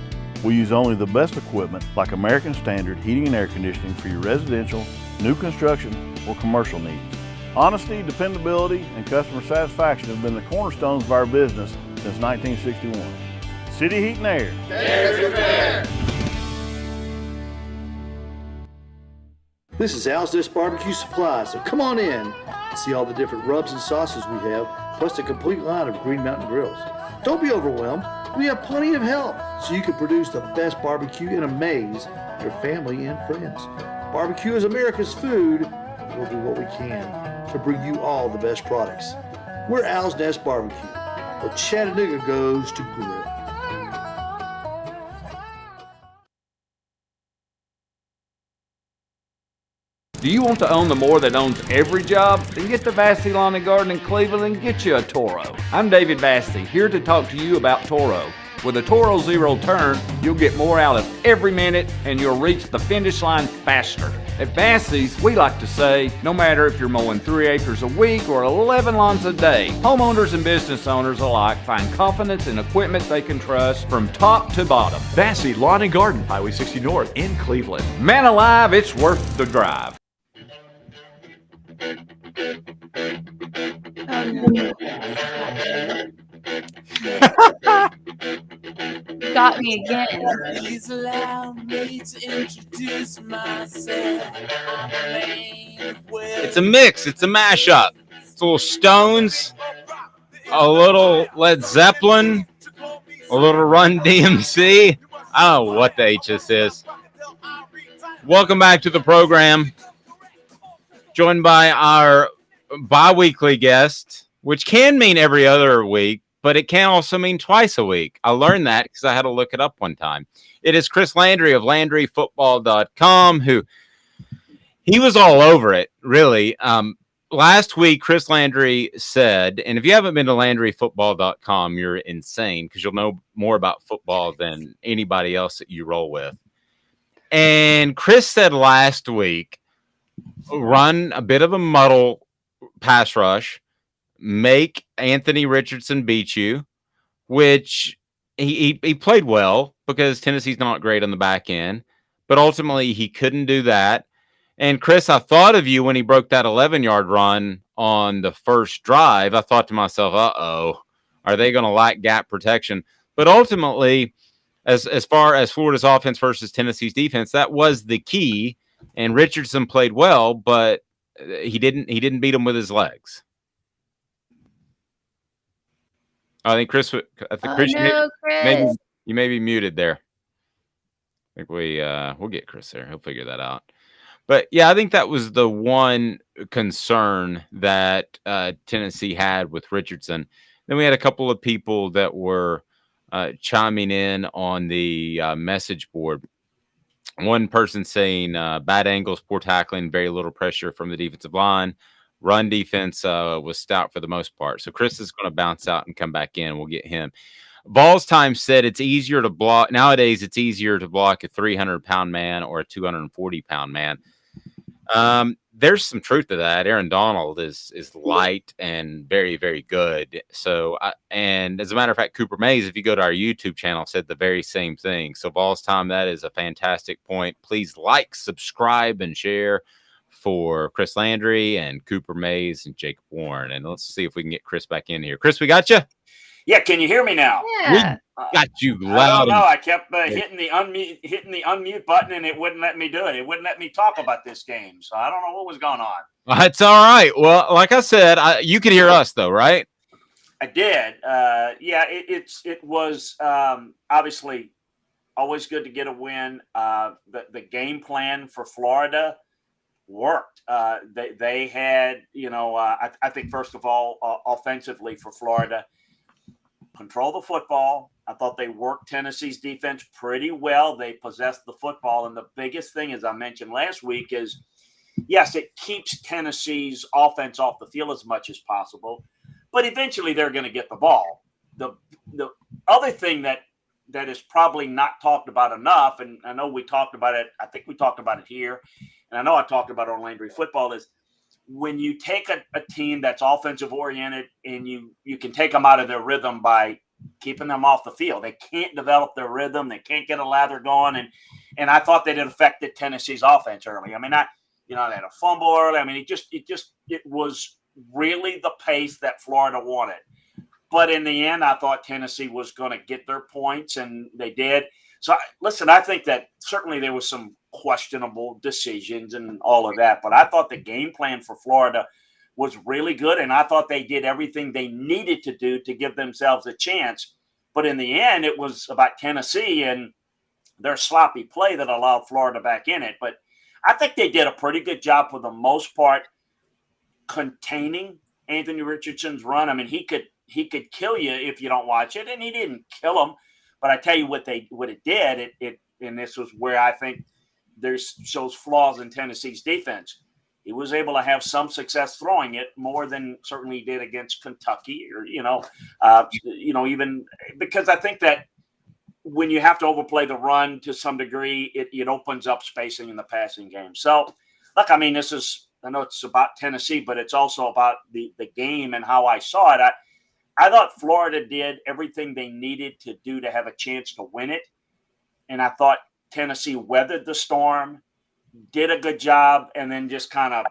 We use only the best equipment like American Standard Heating and Air Conditioning for your residential, new construction, or commercial needs. Honesty, dependability, and customer satisfaction have been the cornerstones of our business since 1961. City Heat and Air. Dare to compare. This is Al's Dish Barbecue Supply, so come on in and see all the different rubs and sauces we have, plus a complete line of Green Mountain grills. Don't be overwhelmed. We have plenty of help so you can produce the best barbecue and amaze your family and friends. Barbecue is America's food. We'll do what we can to bring you all the best products. We're Al's Nest Barbecue, where Chattanooga goes to grill. Do you want to own the more that owns every job? Then get to Vassey Lawn and Garden in Cleveland and get you a Toro. I'm David Vassey, here to talk to you about Toro. With a Toro Zero Turn, you'll get more out of every minute and you'll reach the finish line faster. At Vassey's, we like to say, no matter if you're mowing 3 acres a week or 11 lawns a day, homeowners and business owners alike find confidence in equipment they can trust from top to bottom. Vassey Lawn and Garden, Highway 60 North in Cleveland. Man alive, it's worth the drive. Got me again. Please allow me to introduce myself. It's a mix. It's a mashup. It's a little Stones, a little Led Zeppelin, a little Run DMC. I don't know what the H this is. Welcome back to the program. Joined by our bi-weekly guest, which can mean every other week, but it can also mean twice a week. I learned that because I had to look it up one time. It is Chris Landry of LandryFootball.com, who he was all over it, really. Last week, Chris Landry said, and if you haven't been to LandryFootball.com, you're insane because you'll know more about football than anybody else that you roll with. And Chris said last week, run a bit of a muddle pass rush, make Anthony Richardson beat you, which he played well because Tennessee's not great on the back end, but ultimately he couldn't do that. And Chris, I thought of you when he broke that 11-yard run on the first drive. I thought to myself, uh-oh, are they going to lack gap protection? But ultimately, as far as Florida's offense versus Tennessee's defense, that was the key. And Richardson played well, but he didn't beat him with his legs. I think Chris. Chris, Chris. You may be muted there. I think we'll get Chris there. He'll figure that out. But yeah, I think that was the one concern that Tennessee had with Richardson. Then we had a couple of people that were chiming in on the message board. One person saying bad angles, poor tackling, very little pressure from the defensive line. Run defense was stout for the most part. So Chris is going to bounce out and come back in. We'll get him. Vols Time said it's easier to block. Nowadays, it's easier to block a 300-pound man or a 240-pound man. There's some truth to that. Aaron Donald is light and very, very good. So, and as a matter of fact, Cooper Mays, if you go to our YouTube channel, said the very same thing. So, Vols Time, that is a fantastic point. Please like, subscribe, and share for Chris Landry and Cooper Mays and Jacob Warren. And let's see if we can get Chris back in here. Chris, we got you? Yeah, can you hear me now? Yeah. Got you I loud. don't know. I kept hitting the unmute button, and it wouldn't let me do it. It wouldn't let me talk about this game. So I don't know what was going on. That's all right. Well, like I said, you could hear us though, right? I did. Yeah, it was obviously always good to get a win. The game plan for Florida worked. They had, I think first of all, offensively for Florida, control the football. I thought they worked Tennessee's defense pretty well. They possessed the football. And the biggest thing, as I mentioned last week, is, yes, it keeps Tennessee's offense off the field as much as possible, but eventually they're going to get the ball. The other thing that is probably not talked about enough, and I know we talked about it, I think we talked about it here, and I know I talked about it on Landry Football, is when you take a team that's offensive oriented and you can take them out of their rhythm by keeping them off the field. They can't develop their rhythm. They can't get a lather going. And I thought that it affected Tennessee's offense early. I mean, they had a fumble early. I mean, it was really the pace that Florida wanted. But in the end, I thought Tennessee was going to get their points, and they did. So, listen, I think that certainly there was some questionable decisions and all of that, but I thought the game plan for Florida was really good, and I thought they did everything they needed to do to give themselves a chance. But in the end, it was about Tennessee and their sloppy play that allowed Florida back in it. But I think they did a pretty good job for the most part containing Anthony Richardson's run. I mean, he could kill you if you don't watch it, and he didn't kill him. But I tell you what it did, and this was where I think shows flaws in Tennessee's defense. He was able to have some success throwing it more than certainly he did against Kentucky, or even because I think that when you have to overplay the run to some degree, it opens up spacing in the passing game. So, look, I mean, I know it's about Tennessee, but it's also about the game and how I saw it. I thought Florida did everything they needed to do to have a chance to win it. And I thought Tennessee weathered the storm, did a good job, and then just kind of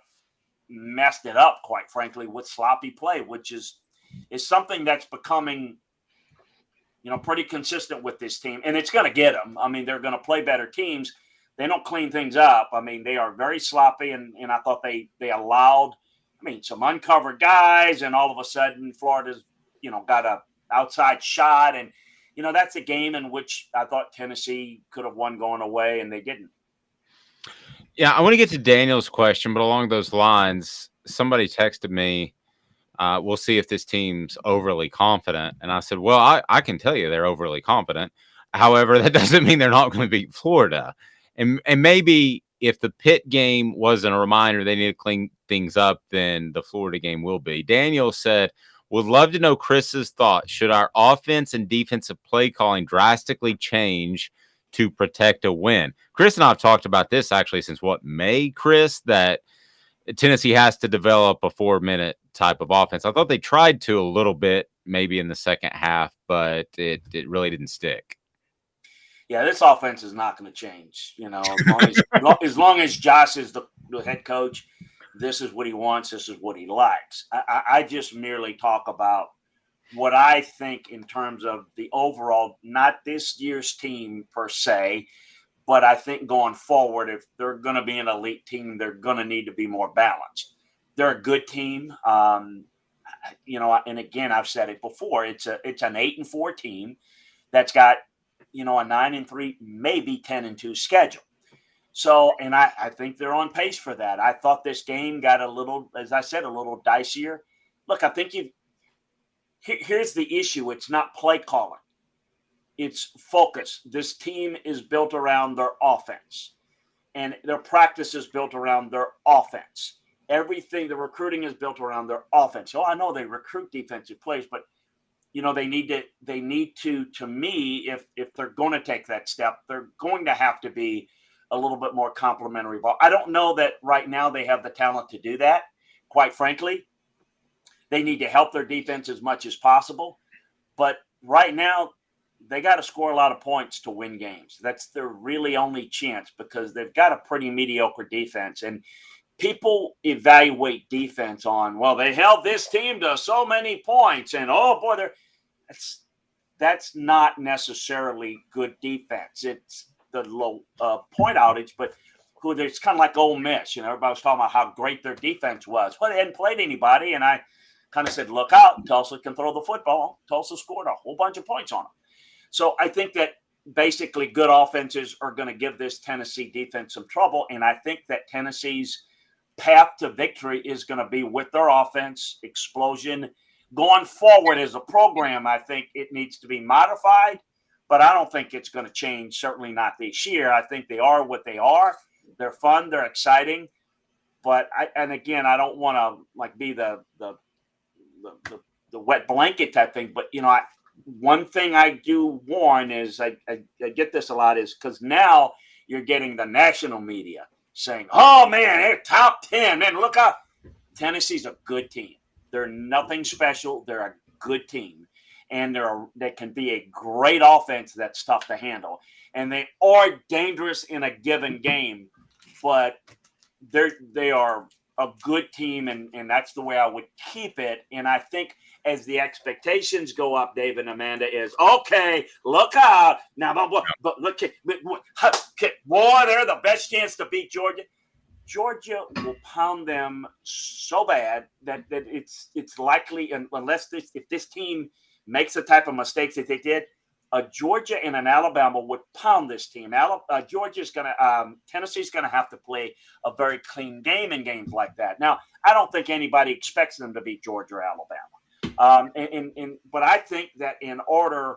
messed it up, quite frankly, with sloppy play, which is something that's becoming, pretty consistent with this team. And it's going to get them. I mean, they're going to play better teams. They don't clean things up. I mean, they are very sloppy, and I thought they allowed, some uncovered guys, and all of a sudden Florida's, got a outside shot. And, that's a game in which I thought Tennessee could have won going away, and they didn't. Yeah, I want to get to Daniel's question, but along those lines, somebody texted me, we'll see if this team's overly confident. And I said, well, I can tell you they're overly confident. However, that doesn't mean they're not going to beat Florida. And maybe if the Pitt game wasn't a reminder they need to clean things up, then the Florida game will be. Daniel said, would love to know Chris's thoughts. Should our offense and defensive play calling drastically change to protect a win? Chris and I have talked about this actually since May, Chris, that Tennessee has to develop a 4-minute type of offense. I thought they tried to a little bit maybe in the second half, but it really didn't stick. Yeah, this offense is not going to change. As long as Josh is the head coach, this is what he wants. This is what he likes. I just merely talk about what I think in terms of the overall, not this year's team per se, but I think going forward, if they're going to be an elite team, they're going to need to be more balanced. They're a good team. And again, I've said it before, it's an 8-4 team that's got, a 9-3, maybe 10-2 schedule. So, and I think they're on pace for that. I thought this game got a little, as I said, a little dicier. Look, I think here's the issue. It's not play calling. It's focus. This team is built around their offense, and their practice is built around their offense. Everything, the recruiting is built around their offense. So I know they recruit defensive players, but they need to me, if they're going to take that step, they're going to have to be a little bit more complimentary ball. I don't know that right now they have the talent to do that. Quite frankly, they need to help their defense as much as possible. But right now, they got to score a lot of points to win games. That's their really only chance because they've got a pretty mediocre defense. And people evaluate defense on, well, they held this team to so many points. And, oh, boy, that's not necessarily good defense. It's the low point outage, but it's kind of like Ole Miss. Everybody was talking about how great their defense was. Well, they hadn't played anybody, and I kind of said, look out, Tulsa can throw the football. Tulsa scored a whole bunch of points on them. So I think that basically good offenses are going to give this Tennessee defense some trouble, and I think that Tennessee's path to victory is going to be with their offense, explosion. Going forward as a program, I think it needs to be modified, but I don't think it's going to change, certainly not this year. I think they are what they are. They're fun. They're exciting. But I don't want to be the wet blanket type thing. But, one thing I do warn is I get this a lot is because now you're getting the national media saying, oh, man, they're top 10. Man, look out. Tennessee's a good team. They're nothing special. They're a good team. And they can be a great offense that's tough to handle. And they are dangerous in a given game, but they are a good team, and that's the way I would keep it. And I think as the expectations go up, Dave and Amanda, is, okay, look out. Now, but look, boy, they're the best chance to beat Georgia. Georgia will pound them so bad that it's likely, unless if this team makes the type of mistakes that they did, Georgia and an Alabama would pound this team. Tennessee's going to have to play a very clean game in games like that. Now, I don't think anybody expects them to beat Georgia or Alabama. But I think that in order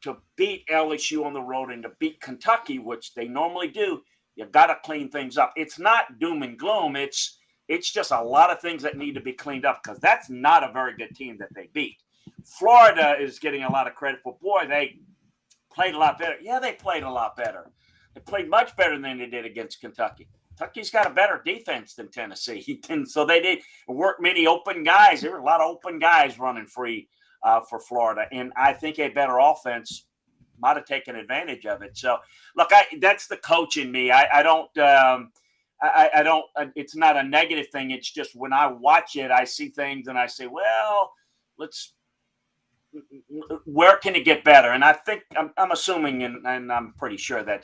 to beat LSU on the road and to beat Kentucky, which they normally do, you've got to clean things up. It's not doom and gloom. It's just a lot of things that need to be cleaned up because that's not a very good team that they beat. Florida is getting a lot of credit for, boy, they played a lot better. Yeah, they played a lot better. They played much better than they did against Kentucky. Kentucky's got a better defense than Tennessee. And so they did work many open guys. There were a lot of open guys running free for Florida. And I think a better offense might have taken advantage of it. So, look, that's the coach in me. I don't it's not a negative thing. It's just when I watch it, I see things and I say, well, where can it get better? And I think I'm assuming, and I'm pretty sure that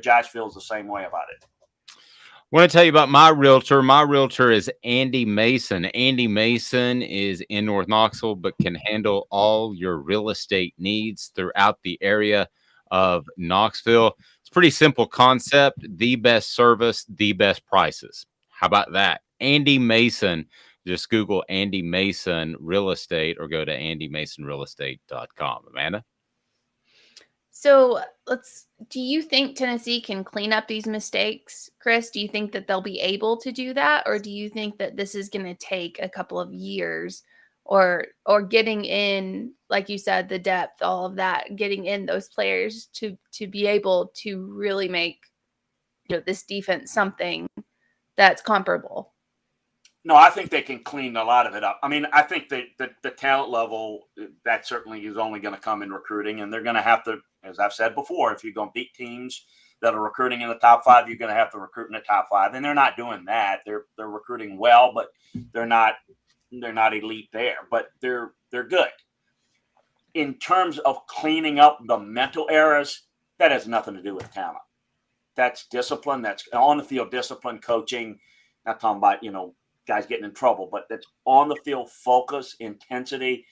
Josh feels the same way about it. I want to tell you about my realtor. My realtor is Andy Mason. Andy Mason is in North Knoxville, but can handle all your real estate needs throughout the area of Knoxville. It's a pretty simple concept. The best service, the best prices. How about that? Andy Mason. Just Google Andy Mason Real Estate or go to andymasonrealestate.com. Amanda? So do you think Tennessee can clean up these mistakes? Chris, do you think that they'll be able to do that? Or do you think that this is going to take a couple of years or getting in, like you said, the depth, all of that, getting in those players to be able to really make this defense something that's comparable? No, I think they can clean a lot of it up. I mean, I think that the talent level, that certainly is only going to come in recruiting, and they're going to have to, as I've said before, if you're going to beat teams that are recruiting in the top 5, you're going to have to recruit in the top 5, and they're not doing that. They're recruiting well, but they're not elite there, but they're good. In terms of cleaning up the mental errors, that has nothing to do with talent. That's discipline. That's on the field discipline, coaching. Not talking about guys getting in trouble, but that's on the field focus, intensity.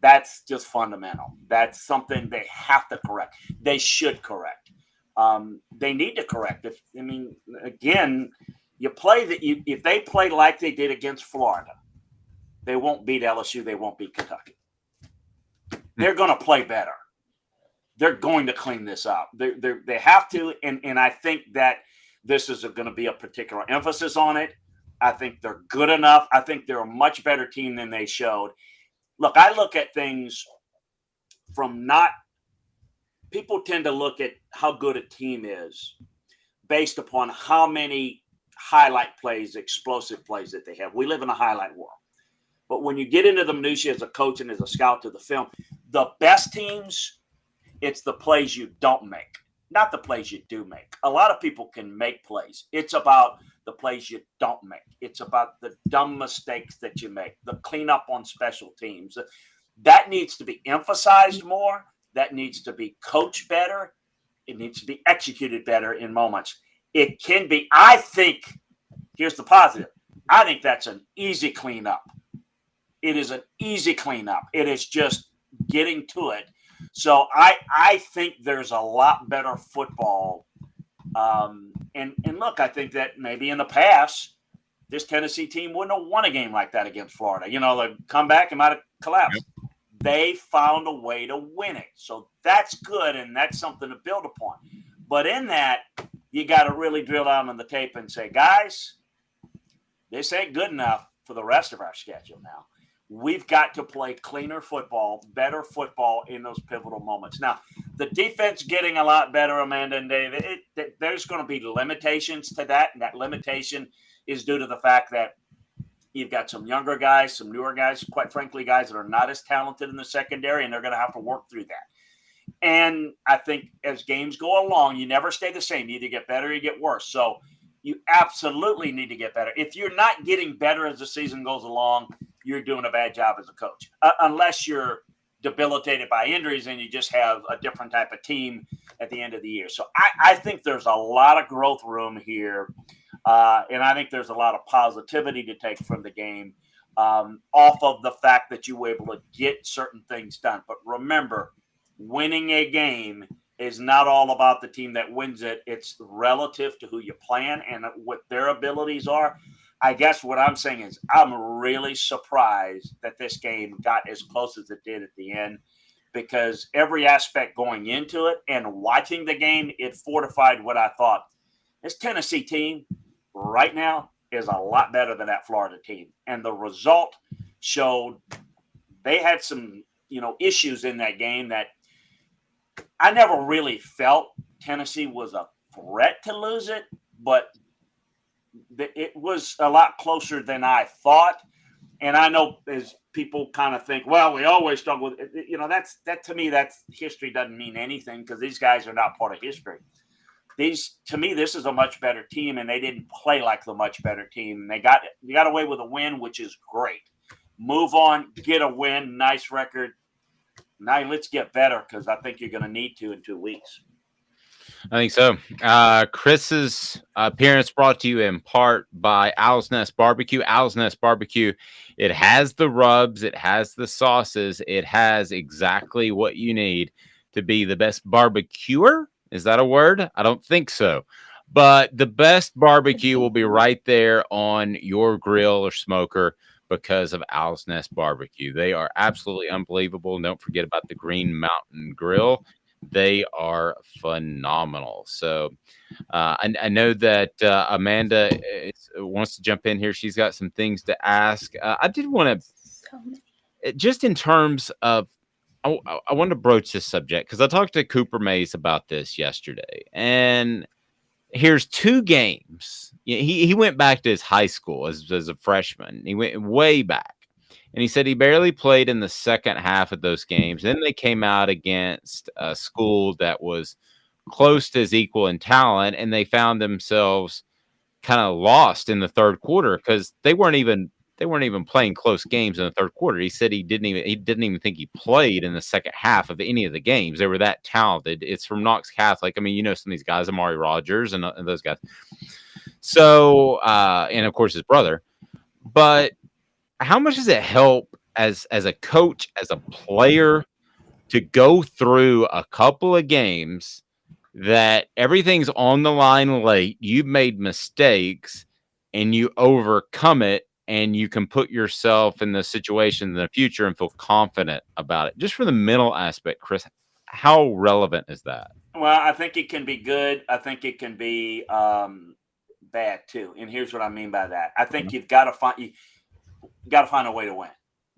That's just fundamental. That's something they have to correct. They should correct. They need to correct it. I mean, again, if they play like they did against Florida, they won't beat LSU. They won't beat Kentucky. They're going to play better. They're going to clean this up. They have to, and I think that this is going to be a particular emphasis on it. I think they're good enough. I think they're a much better team than they showed. Look, I look at things from people tend to look at how good a team is based upon how many highlight plays, explosive plays that they have. We live in a highlight world. But when you get into the minutiae as a coach and as a scout to the film, the best teams, it's the plays you don't make, not the plays you do make. A lot of people can make plays. It's about the plays you don't make. It's about the dumb mistakes that you make, the cleanup on special teams. That needs to be emphasized more. That needs to be coached better. It needs to be executed better in moments. It can be, I think, here's the positive. I think that's an easy cleanup. It is an easy cleanup. It is just getting to it. So I think there's a lot better football. And look, I think that maybe in the past, this Tennessee team wouldn't have won a game like that against Florida. You know, the comeback might have collapsed. Yep. They found a way to win it. So that's good, and that's something to build upon. But in that, you got to really drill down on the tape and say, guys, this ain't good enough for the rest of our schedule now. We've got to play cleaner football, better football in those pivotal moments. Now, the defense getting a lot better, Amanda and David, there's going to be limitations to that, and that limitation is due to the fact that you've got some younger guys, some newer guys, quite frankly, guys that are not as talented in the secondary, and they're going to have to work through that. And I think as games go along, you never stay the same. You either get better or you get worse. So you absolutely need to get better. If you're not getting better as the season goes along, you're doing a bad job as a coach, unless you're debilitated by injuries and you just have a different type of team at the end of the year. So I think there's a lot of growth room here. And I think there's a lot of positivity to take from the game off of the fact that you were able to get certain things done. But remember, winning a game is not all about the team that wins it. It's relative to who you plan and what their abilities are. I guess what I'm saying is I'm really surprised that this game got as close as it did at the end, because every aspect going into it and watching the game, it fortified what I thought. This Tennessee team right now is a lot better than that Florida team. And the result showed they had some, issues in that game that I never really felt Tennessee was a threat to lose it, but it was a lot closer than I thought. And I know as people kind of think, well, we always struggle with it. That to me, that history doesn't mean anything, because these guys are not part of history. To me, this is a much better team, and they didn't play like the much better team. You got away with a win, which is great. Move on, get a win, nice record. Now let's get better, because I think you're going to need to in 2 weeks. I think so. Chris's appearance brought to you in part by Owl's Nest Barbecue. Owl's Nest Barbecue, it has the rubs, it has the sauces, it has exactly what you need to be the best barbecuer. Is that a word? I don't think so. But the best barbecue will be right there on your grill or smoker because of Owl's Nest Barbecue. They are absolutely unbelievable. And don't forget about the Green Mountain Grill. They are phenomenal. So I know that Amanda wants to jump in here. She's got some things to ask. I did want to, just in terms of, I want to broach this subject because I talked to Cooper Mays about this yesterday. And here's 2 games. He went back to his high school as a freshman. He went way back. And he said he barely played in the second half of those games. Then they came out against a school that was close to his equal in talent, and they found themselves kind of lost in the third quarter because they weren't even playing close games in the third quarter. He said he didn't even think he played in the second half of any of the games. They were that talented. It's from Knox Catholic. I mean, some of these guys, Amari Rogers and those guys. So, and of course his brother. But how much does it help as a coach, as a player, to go through a couple of games that everything's on the line late. You've made mistakes and you overcome it, and you can put yourself in the situation in the future and feel confident about it. Just for the mental aspect, Chris, how relevant is that? Well, I think it can be good. I think it can be bad too. And here's what I mean by that. I think you've got to find a way to win.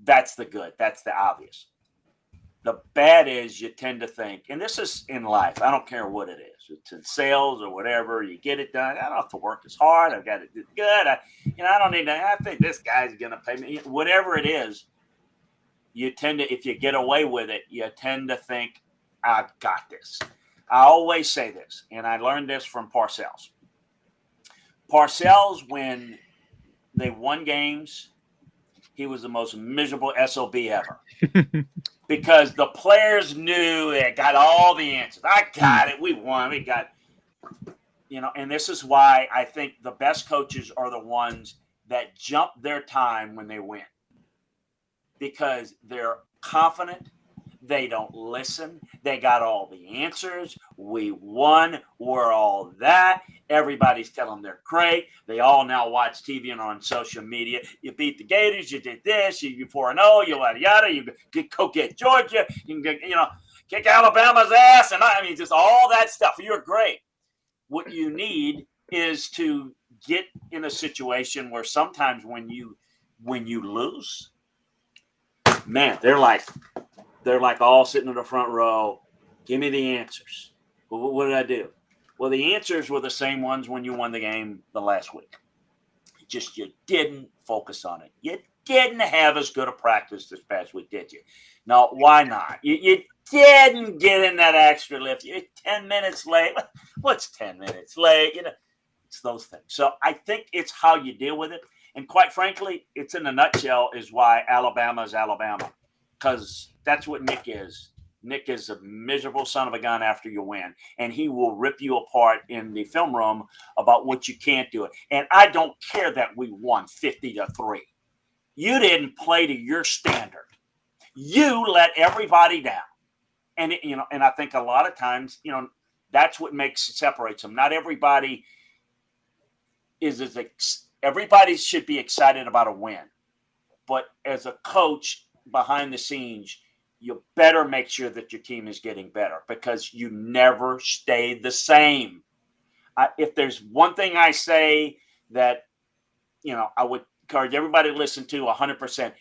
That's the good. That's the obvious. The bad is you tend to think, and this is in life, I don't care what it is. It's in sales or whatever, you get it done. I don't have to work as hard. I've got to do good. I don't need to, I think this guy's going to pay me. Whatever it is, you tend to, if you get away with it, you tend to think, I've got this. I always say this, and I learned this from Parcells. Parcells, when they won games, he was the most miserable SOB ever. Because the players knew they got all the answers. I got it. We won. We got, and this is why I think the best coaches are the ones that jump their time when they win. Because they're confident. They don't listen. They got all the answers. We won. We're all that. Everybody's telling them they're great. They all now watch TV and are on social media. You beat the Gators. You did this. You 4-0. You yada yada. You go get Georgia. You can kick Alabama's ass. And I mean, just all that stuff. You're great. What you need is to get in a situation where sometimes when you lose, man, they're like all sitting in the front row. Give me the answers. Well, what did I do? Well, the answers were the same ones when you won the game the last week. Just you didn't focus on it. You didn't have as good a practice this past week, did you? No, why not? You didn't get in that extra lift. You're 10 minutes late. What's 10 minutes late? It's those things. So I think it's how you deal with it. And quite frankly, it's in a nutshell is why Alabama is Alabama. Because that's what Nick is. Nick is a miserable son of a gun after you win. And he will rip you apart in the film room about what you can't do it. And I don't care that we won 50-3. You didn't play to your standard. You let everybody down. And, and I think a lot of times, that's what separates them. Not everybody everybody should be excited about a win. But as a coach behind the scenes, you better make sure that your team is getting better because you never stay the same. If there's one thing I say that, I would encourage everybody to listen to 100%,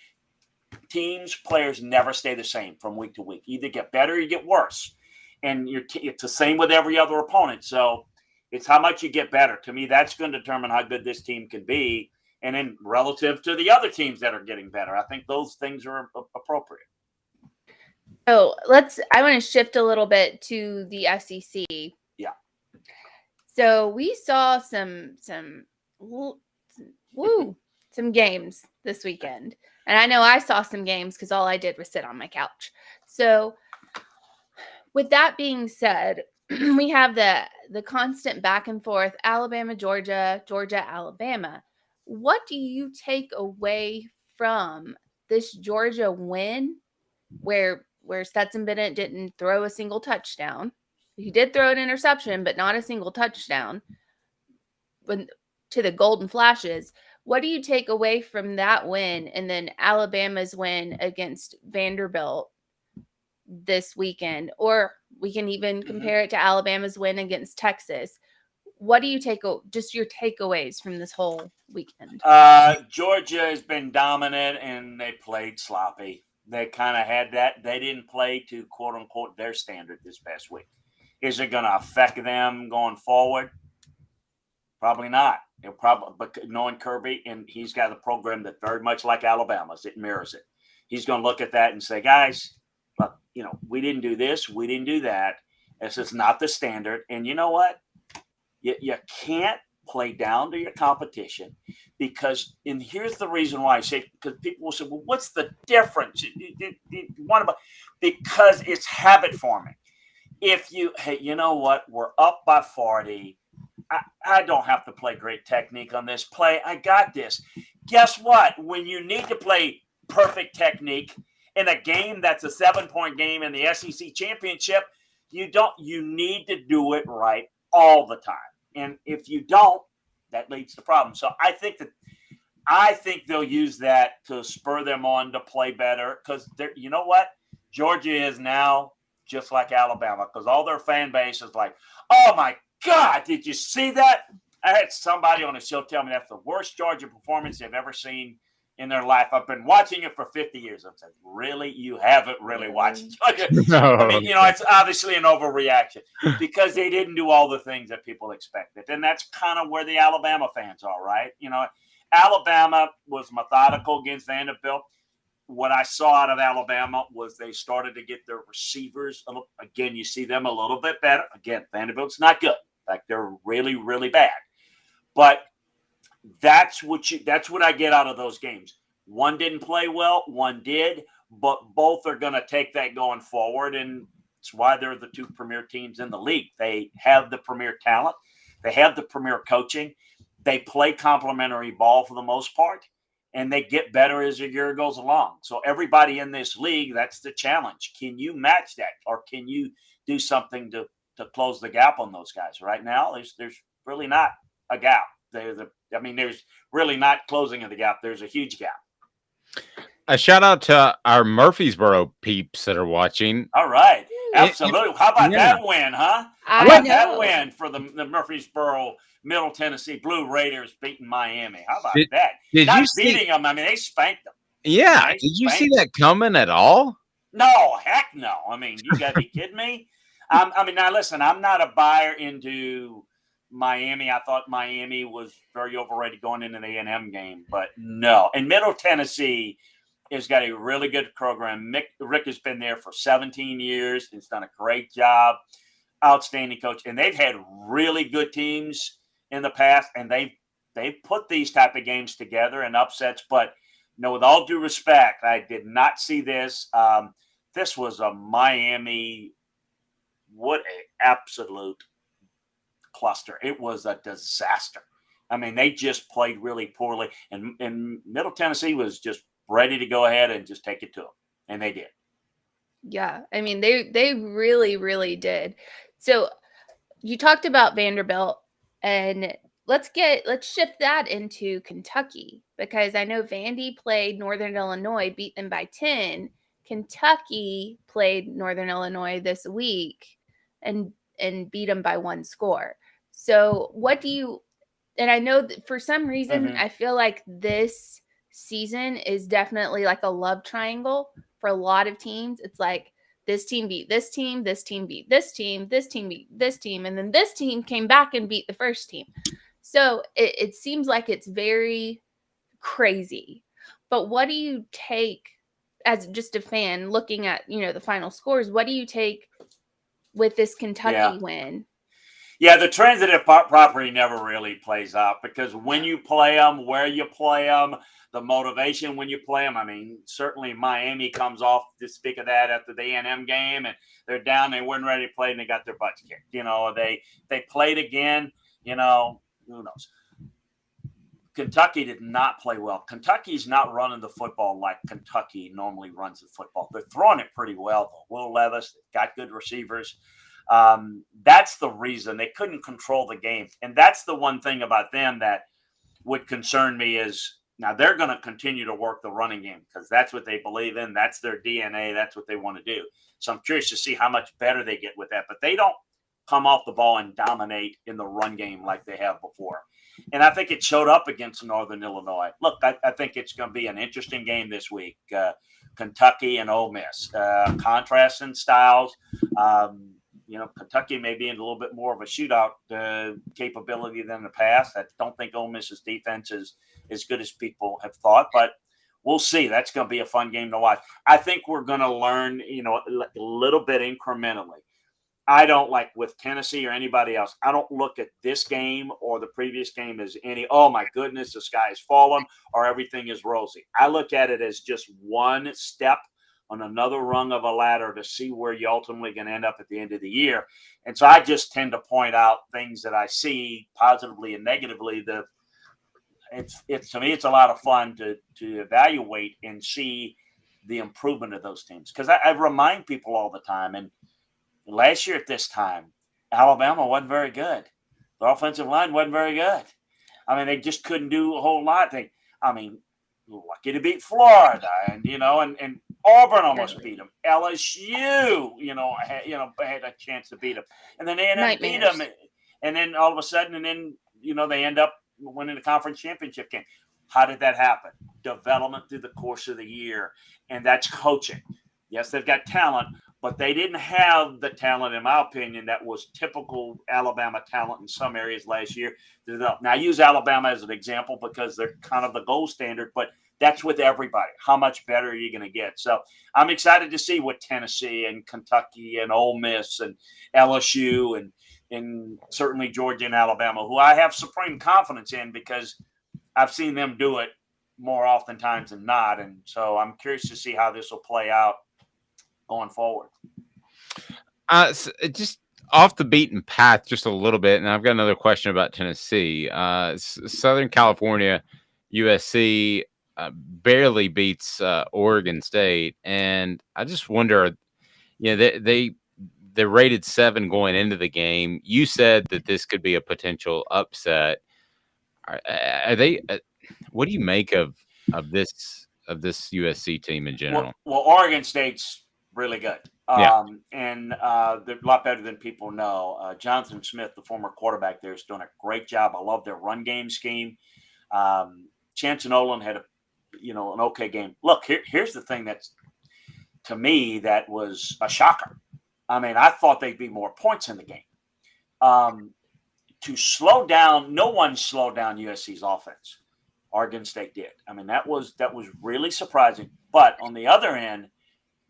players never stay the same from week to week. Either get better or you get worse. And it's the same with every other opponent. So it's how much you get better. To me, that's going to determine how good this team can be. And then relative to the other teams that are getting better, I think those things are appropriate. So I want to shift a little bit to the SEC. Yeah. So we saw some games this weekend. And I know I saw some games because all I did was sit on my couch. So with that being said, we have the constant back and forth, Alabama, Georgia, Georgia, Alabama. What do you take away from this Georgia win where Stetson Bennett didn't throw a single touchdown? He did throw an interception, but not a single touchdown to the Golden Flashes. What do you take away from that win and then Alabama's win against Vanderbilt this weekend? Or we can even compare it to Alabama's win against Texas. What do you just your takeaways from this whole weekend? Georgia has been dominant and they played sloppy. They kind of had that. They didn't play to quote unquote their standard this past week. Is it going to affect them going forward? Probably not. But knowing Kirby, and he's got a program that very much like Alabama's, it mirrors it. He's going to look at that and say, guys, look, we didn't do this, we didn't do that. This is not the standard. And you know what? You can't play down to your competition because, and here's the reason why I say, because people will say, well, what's the difference? Because it's habit forming. If you know what, we're up by 40. I don't have to play great technique on this play. I got this. Guess what? When you need to play perfect technique in a game that's a 7-point game in the SEC championship, You need to do it right all the time. And if you don't, that leads to problems. So I think they'll use that to spur them on to play better, because you know what? Georgia is now just like Alabama, because all their fan base is like, oh my God, did you see that? I had somebody on the show tell me that's the worst Georgia performance they've ever seen in their life. I've been watching it for 50 years. I'm saying, really? You haven't really watched Georgia? I mean, it's obviously an overreaction because they didn't do all the things that people expected. And that's kind of where the Alabama fans are, right? Alabama was methodical against Vanderbilt. What I saw out of Alabama was they started to get their receivers. Again, you see them a little bit better. Again, Vanderbilt's not good. In fact, they're really, really bad. But that's what I get out of those games. One didn't play well, one did, but both are going to take that going forward, and it's why they're the two premier teams in the league. They have the premier talent. They have the premier coaching. They play complementary ball for the most part, and they get better as the year goes along. So everybody in this league, that's the challenge. Can you match that, or can you do something to close the gap on those guys? Right now, there's really not a gap. There's really not closing of the gap. There's a huge gap. A shout out to our Murfreesboro peeps that are watching. All right. Absolutely. How about that win, huh? How about that win for the Murfreesboro Middle Tennessee Blue Raiders beating Miami? How about that? Not beating them. I mean, they spanked them. Yeah. Did you see that coming at all? No, heck no. I mean, you got to be kidding me. Now listen, I'm not a buyer into Miami. I thought Miami was very overrated going into the A&M game, but no. And Middle Tennessee has got a really good program. Rick has been there for 17 years. He's done a great job. Outstanding coach. And they've had really good teams in the past, and they've put these type of games together and upsets. But with all due respect, I did not see this. This was a Miami. What an absolute cluster. It was a disaster. I mean, they just played really poorly, and Middle Tennessee was just ready to go ahead and just take it to them, and they did. Yeah, I mean, they really, really did. So you talked about Vanderbilt, and let's shift that into Kentucky, because I know Vandy played Northern Illinois, beat them by 10. Kentucky played Northern Illinois this week and beat them by 1 score. So what do you – and I know that for some reason, I feel like this season is definitely like a love triangle for a lot of teams. It's like this team beat this team, this team beat this team, this team beat this team, and then this team came back and beat the first team. So it seems like it's very crazy. But what do you take as just a fan looking at, the final scores? What do you take with this Kentucky win? Yeah, the transitive property never really plays out, because when you play them, where you play them, the motivation when you play them. I mean, certainly Miami comes off to speak of that after the A&M game, and they're down, they weren't ready to play, and they got their butts kicked. They played again, who knows. Kentucky did not play well. Kentucky's not running the football like Kentucky normally runs the football. They're throwing it pretty well, though. Will Levis, got good receivers. That's the reason they couldn't control the game. And that's the one thing about them that would concern me is now they're going to continue to work the running game, because that's what they believe in. That's their DNA. That's what they want to do. So I'm curious to see how much better they get with that. But they don't come off the ball and dominate in the run game like they have before. And I think it showed up against Northern Illinois. Look, I think it's going to be an interesting game this week. Kentucky and Ole Miss. Contrast in styles. Kentucky may be in a little bit more of a shootout capability than the past. I don't think Ole Miss's defense is as good as people have thought, but we'll see. That's going to be a fun game to watch. I think we're going to learn, a little bit incrementally. I don't, like with Tennessee or anybody else, I don't look at this game or the previous game as oh my goodness, the sky has fallen or everything is rosy. I look at it as just one step on another rung of a ladder to see where you're ultimately going to end up at the end of the year. And so I just tend to point out things that I see positively and negatively. To me, it's a lot of fun to evaluate and see the improvement of those teams. Because I remind people all the time, and last year at this time, Alabama wasn't very good. The offensive line wasn't very good. I mean, they just couldn't do a whole lot. Lucky to beat Florida, and Auburn almost beat them. LSU, had a chance to beat them, and then they ended up beat them, and then all of a sudden, they end up winning the conference championship game. How did that happen? Development through the course of the year, and that's coaching. Yes, they've got talent, but they didn't have the talent, in my opinion, that was typical Alabama talent in some areas last year. Now, I use Alabama as an example because they're kind of the gold standard, but that's with everybody. How much better are you going to get? So I'm excited to see what Tennessee and Kentucky and Ole Miss and LSU and certainly Georgia and Alabama, who I have supreme confidence in because I've seen them do it more oftentimes than not. And so I'm curious to see how this will play out going forward. So just off the beaten path just a little bit, and I've got another question about Tennessee. Southern California, USC barely beats Oregon State, and I just wonder, they're rated 7 going into the game. You said that this could be a potential upset. Are they? What do you make of this USC team in general? Well, Oregon State's really good. And they're a lot better than people know. Jonathan Smith, the former quarterback there, is doing a great job. I love their run game scheme. Chance Nolan had an okay game. Look, here's the thing that's, to me, that was a shocker. I mean, I thought they'd be more points in the game. To slow down, no one slowed down USC's offense. Oregon State did. I mean, that was really surprising. But on the other end,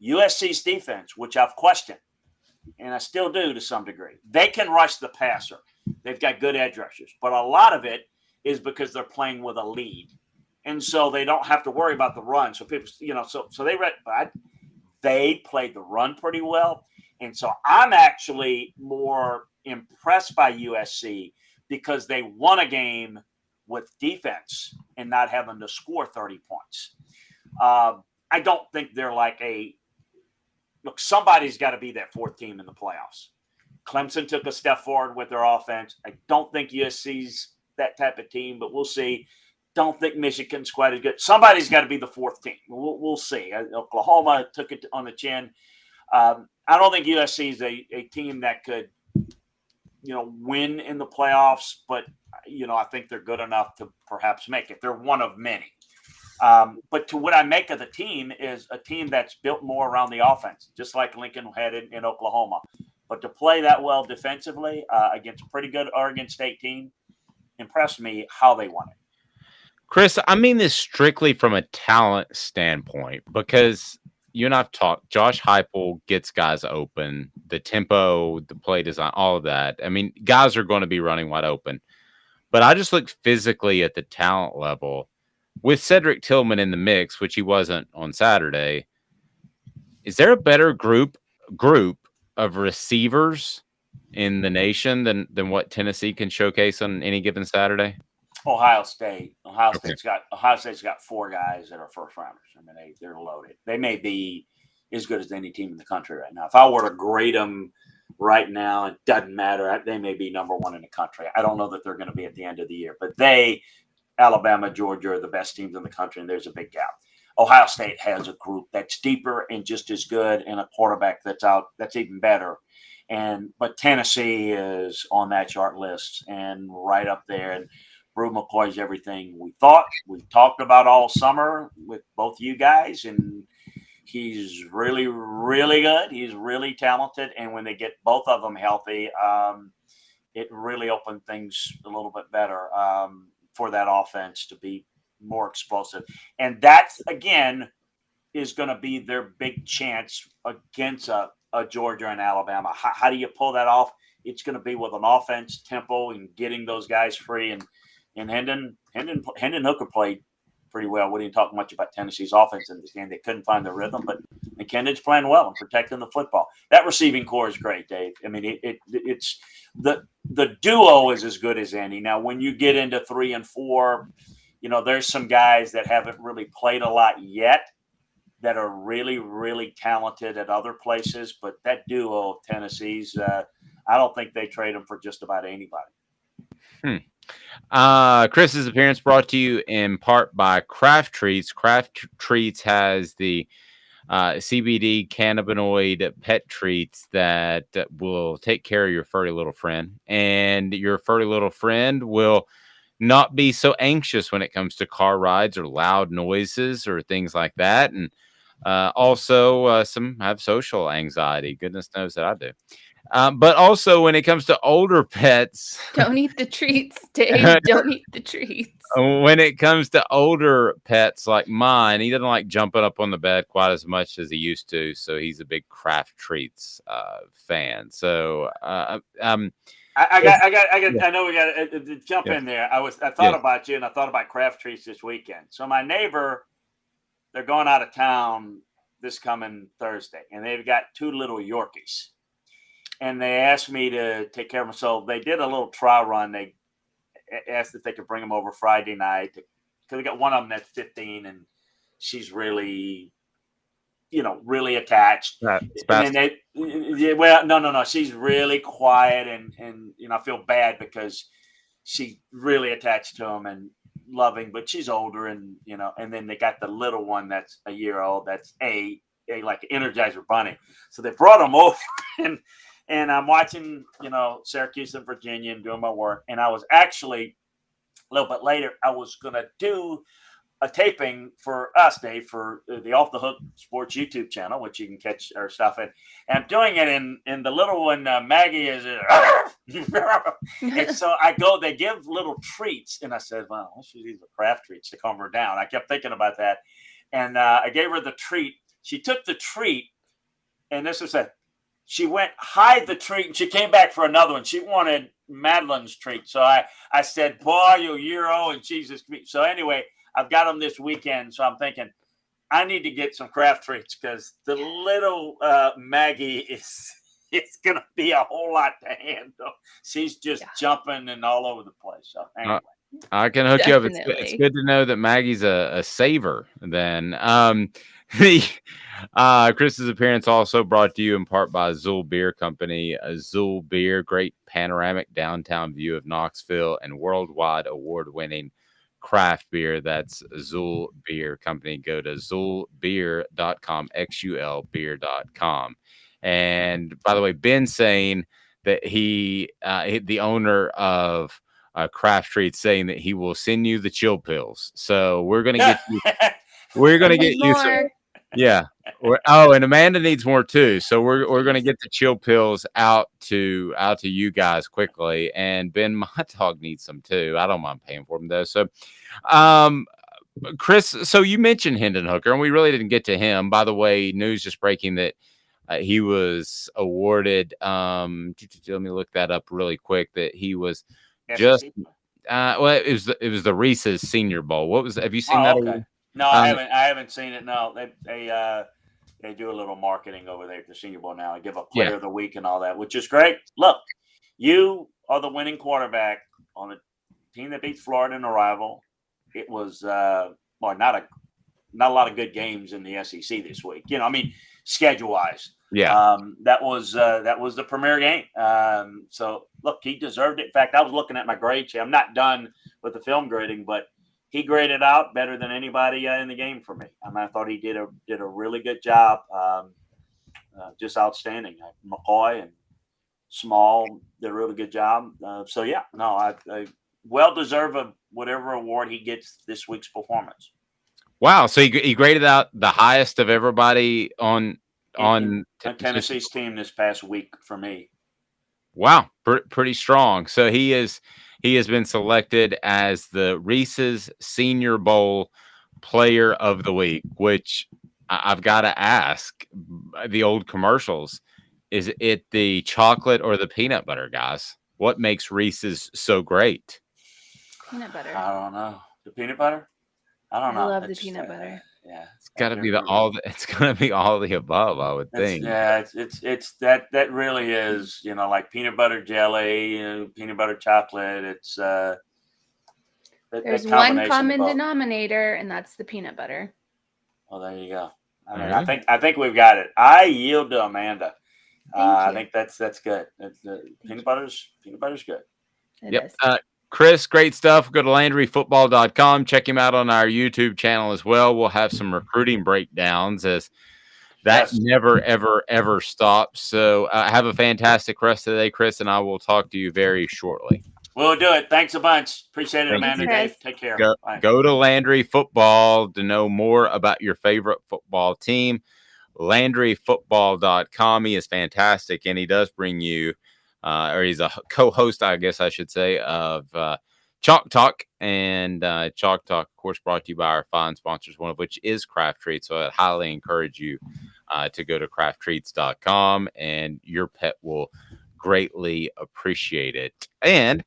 USC's defense, which I've questioned, and I still do to some degree, they can rush the passer. They've got good edge rushers. But a lot of it is because they're playing with a lead. And so they don't have to worry about the run. So people, so they played the run pretty well. And so I'm actually more impressed by USC because they won a game with defense and not having to score 30 points. I don't think they're like somebody's got to be that fourth team in the playoffs. Clemson took a step forward with their offense. I don't think USC's that type of team, but we'll see. Don't think Michigan's quite as good. Somebody's got to be the fourth team. We'll see. Oklahoma took it on the chin. I don't think USC is a team that could, win in the playoffs, but, I think they're good enough to perhaps make it. They're one of many. But to what I make of the team is a team that's built more around the offense, just like Lincoln had in Oklahoma. But to play that well defensively against a pretty good Oregon State team impressed me how they won it. Chris, I mean this strictly from a talent standpoint because you and I've talked. Josh Heupel gets guys open, the tempo, the play design, all of that. I mean, guys are going to be running wide open. But I just look physically at the talent level. With Cedric Tillman in the mix, which he wasn't on Saturday, is there a better group of receivers in the nation than what Tennessee can showcase on any given Saturday? Ohio State. Ohio State's got 4 guys that are first rounders. I mean, they're loaded. They may be as good as any team in the country right now. If I were to grade them right now, it doesn't matter. They may be number 1 in the country. I don't know that they're going to be at the end of the year, but Alabama, Georgia are the best teams in the country, and there's a big gap. Ohio State has a group that's deeper and just as good, and a quarterback that's even better. But Tennessee is on that short list and right up there. And Bru McCoy is everything we thought. We talked about all summer with both you guys, and he's really, really good. He's really talented, and when they get both of them healthy, it really opened things a little bit better for that offense to be more explosive. And that, again, is going to be their big chance against a Georgia and Alabama. How do you pull that off? It's going to be with an offense, tempo, and getting those guys free. And Hendon Hooker played pretty well. We didn't talk much about Tennessee's offense in this game. They couldn't find the rhythm, but McKinnon's playing well and protecting the football. That receiving core is great, Dave. I mean, it's the duo is as good as any. Now, when you get into 3 and 4, there's some guys that haven't really played a lot yet. that are really, really talented at other places. But that duo of Tennessee's, I don't think they trade them for just about anybody. Chris's appearance brought to you in part by Craft Treats. Craft Treats has the CBD cannabinoid pet treats that will take care of your furry little friend, and your furry little friend will not be so anxious when it comes to car rides or loud noises or things like that. And also some have social anxiety. Goodness knows that I do. But also when it comes to older pets, Don't eat the treats, Dave. Don't eat the treats. when it comes to older pets like mine, he doesn't like jumping up on the bed quite as much as he used to. So he's a big Craft Treats fan. So I know we got to jump in there. I thought about you, and I thought about Craft Treats this weekend. So my neighbor, they're going out of town this coming Thursday, and they've got 2 little Yorkies. And they asked me to take care of them. So they did a little trial run. They asked if they could bring them over Friday night. Because they got one of them that's 15, and she's really, really attached. And then no. She's really quiet, and I feel bad because she's really attached to him and loving, but she's older, and and then they got the little one that's a year old. That's a like Energizer Bunny. So they brought them over, and I'm watching, Syracuse and Virginia and doing my work. And I was actually, a little bit later, I was going to do a taping for us, Dave, for the Off the Hook Sports YouTube channel, which you can catch our stuff in. And I'm doing it in the little one, Maggie is, and so I go, they give little treats. And I said, well, I should use the Craft Treats to calm her down. I kept thinking about that. And I gave her the treat. She took the treat, and this was it. She went hide the treat, and she came back for another one. She wanted Madeline's treat. So I said, boy, you Euro and Jesus. So anyway, I've got them this weekend. So I'm thinking I need to get some Craft Treats because the little Maggie it's going to be a whole lot to handle. She's just jumping and all over the place. So anyway. I can hook you up. It's good to know that Maggie's a saver then. Chris's appearance also brought to you in part by Zool Beer Company. Zool Beer, great panoramic downtown view of Knoxville and worldwide award-winning craft beer. That's Zool Beer Company. Go to zoolbeer.com, XUL beer.com. And by the way, Ben's saying that he the owner of Craft Treats, saying that he will send you the chill pills. So we're gonna get you. We're gonna get you some. Yeah. And Amanda needs more too. So we're gonna get the chill pills out to you guys quickly. And Ben, my dog needs some too. I don't mind paying for them though. So, Chris, so you mentioned Hendon Hooker, and we really didn't get to him. By the way, news just breaking that he was awarded. Let me look that up really quick. That he was. Just it was the Reese's Senior Bowl. What was? Have you seen that? Okay. No, I haven't seen it. No, they do a little marketing over there at the Senior Bowl now. They give a player of the week and all that, which is great. Look, you are the winning quarterback on a team that beats Florida in a rival. It was not a lot of good games in the SEC this week. Schedule wise. Yeah. That was the premier game. So look, he deserved it. In fact, I was looking at my grade sheet. I'm not done with the film grading, but he graded out better than anybody in the game for me. I thought he did a really good job. Just outstanding. McCoy and Small did a really good job. I well deserved of whatever award he gets this week's performance. Wow. So he graded out the highest of everybody on Tennessee's team this past week for me. Wow, pretty strong. So he has been selected as the Reese's Senior Bowl Player of the Week, which I've got to ask the old commercials. Is it the chocolate or the peanut butter, guys? What makes Reese's so great? Peanut butter. I don't know. The peanut butter? I don't know. I love the peanut butter. Yeah, it's got to be it's going to be all the above, I would think. It's that really is, like peanut butter jelly, peanut butter chocolate. It's there's one common denominator, and that's the peanut butter. Well, there you go. I mean, I think we've got it. I yield to Amanda. I think that's good. Peanut butter's good. Yep. Chris, great stuff. Go to LandryFootball.com. Check him out on our YouTube channel as well. We'll have some recruiting breakdowns as that never, ever, ever stops. So have a fantastic rest of the day, Chris, and I will talk to you very shortly. We'll do it. Thanks a bunch. Appreciate it, Thank Amanda. you. Dave, take care. Go to Landry Football to know more about your favorite football team. LandryFootball.com. He is fantastic, and he does bring you, or he's a co-host, I guess I should say, of Chalk Talk. And Chalk Talk, of course, brought to you by our fine sponsors, one of which is Craft Treats. So I highly encourage you to go to crafttreats.com, and your pet will greatly appreciate it. And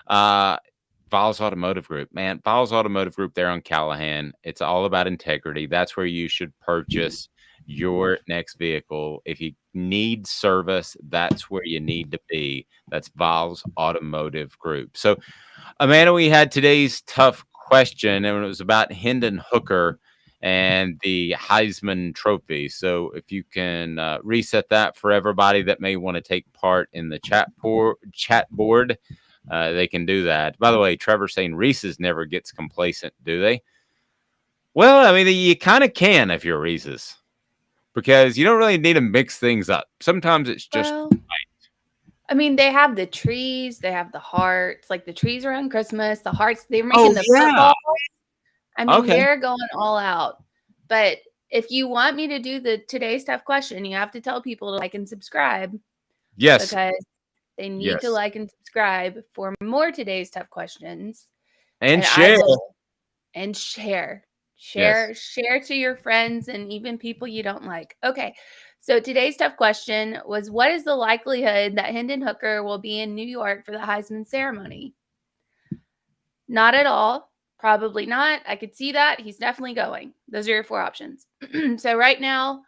Vols Automotive Group, man, Vols Automotive Group there on Callahan. It's all about integrity. That's where you should purchase your next vehicle. If you need service, that's where you need to be. That's Vols Automotive Group. So, Amanda, we had today's tough question, and it was about Hendon Hooker and the Heisman Trophy. So if you can reset that for everybody that may want to take part in the chat board, they can do that. By the way, Trevor's saying Reese's never gets complacent, do they? Well, I mean, you kind of can if you're Reese's, because you don't really need to mix things up. Sometimes it's just right. I mean, they have the trees, they have the hearts, like the trees around Christmas, the hearts, they're making football. I mean, they're going all out. But if you want me to do the today's tough question, you have to tell people to like and subscribe. Yes. Because they need to like and subscribe for more today's tough questions. And share. Share to your friends and even people you don't like. Okay. So today's tough question was, what is the likelihood that Hendon Hooker will be in New York for the Heisman ceremony? Not at all. Probably not. I could see that. He's definitely going. Those are your 4 options. So right now,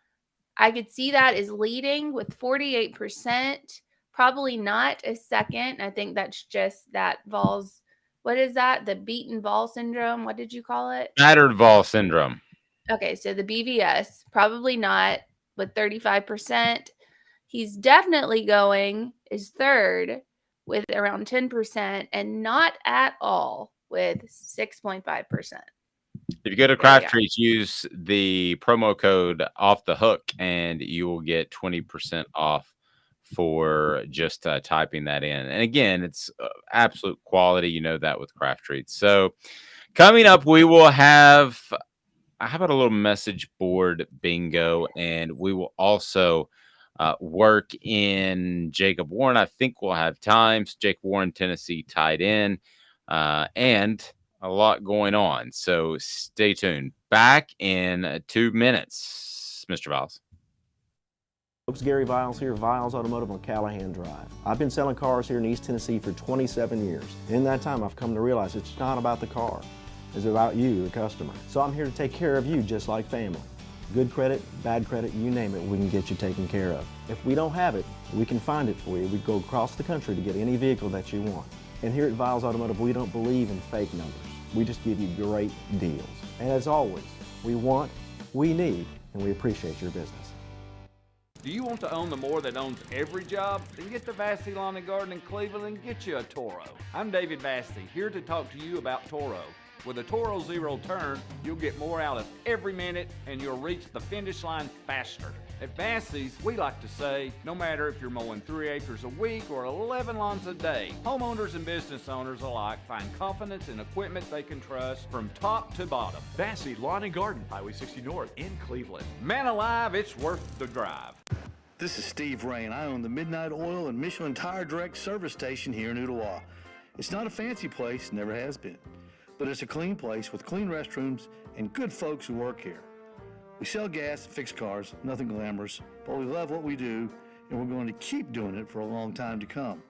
I could see that is leading with 48%. Probably not a second. I think that's just that Vols. What is that? The beaten Vol syndrome? What did you call it? Battered Vol syndrome. Okay, so the BVS. Probably not with 35%. He's definitely going is third with around 10% and not at all with 6.5%. If you go to Craft Treats, use the promo code Off the Hook, and you will get 20% off for just typing that in. And again, it's absolute quality. You know that with Craft Treats. So coming up, we will have, how about a little message board bingo, and we will also work in Jacob Warren. I think we'll have times. Jake Warren, Tennessee tied in. And a lot going on. So stay tuned. Back in 2 minutes, Mr. Viles. Folks, Gary Viles here, Viles Automotive on Callahan Drive. I've been selling cars here in East Tennessee for 27 years. In that time, I've come to realize it's not about the car. It's about you, the customer. So I'm here to take care of you just like family. Good credit, bad credit, you name it, we can get you taken care of. If we don't have it, we can find it for you. We go across the country to get any vehicle that you want. And here at Viles Automotive, we don't believe in fake numbers. We just give you great deals. And as always, we want, we need, and we appreciate your business. Do you want to own the more that owns every job? Then get to Vassy Lawn and Garden in Cleveland and get you a Toro. I'm David Vassy, here to talk to you about Toro. With a Toro Zero Turn, you'll get more out of every minute and you'll reach the finish line faster. At Vassy's, we like to say, no matter if you're mowing 3 acres a week or 11 lawns a day, homeowners and business owners alike find confidence in equipment they can trust from top to bottom. Vassy Lawn and Garden, Highway 60 North in Cleveland. Man alive, it's worth the drive. This is Steve Rain. I own the Midnight Oil and Michelin Tire Direct service station here in Ooltewah. It's not a fancy place, never has been, but it's a clean place with clean restrooms and good folks who work here. We sell gas and fix cars, nothing glamorous, but we love what we do, and we're going to keep doing it for a long time to come.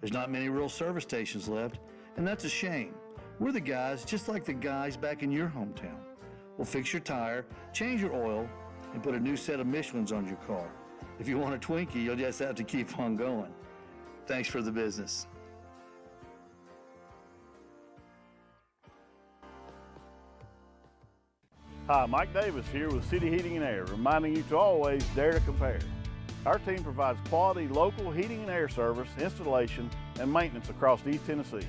There's not many real service stations left, and that's a shame. We're the guys just like the guys back in your hometown. We'll fix your tire, change your oil, and put a new set of Michelins on your car. If you want a Twinkie, you'll just have to keep on going. Thanks for the business. Hi, Mike Davis here with City Heating and Air, reminding you to always dare to compare. Our team provides quality local heating and air service, installation, and maintenance across East Tennessee.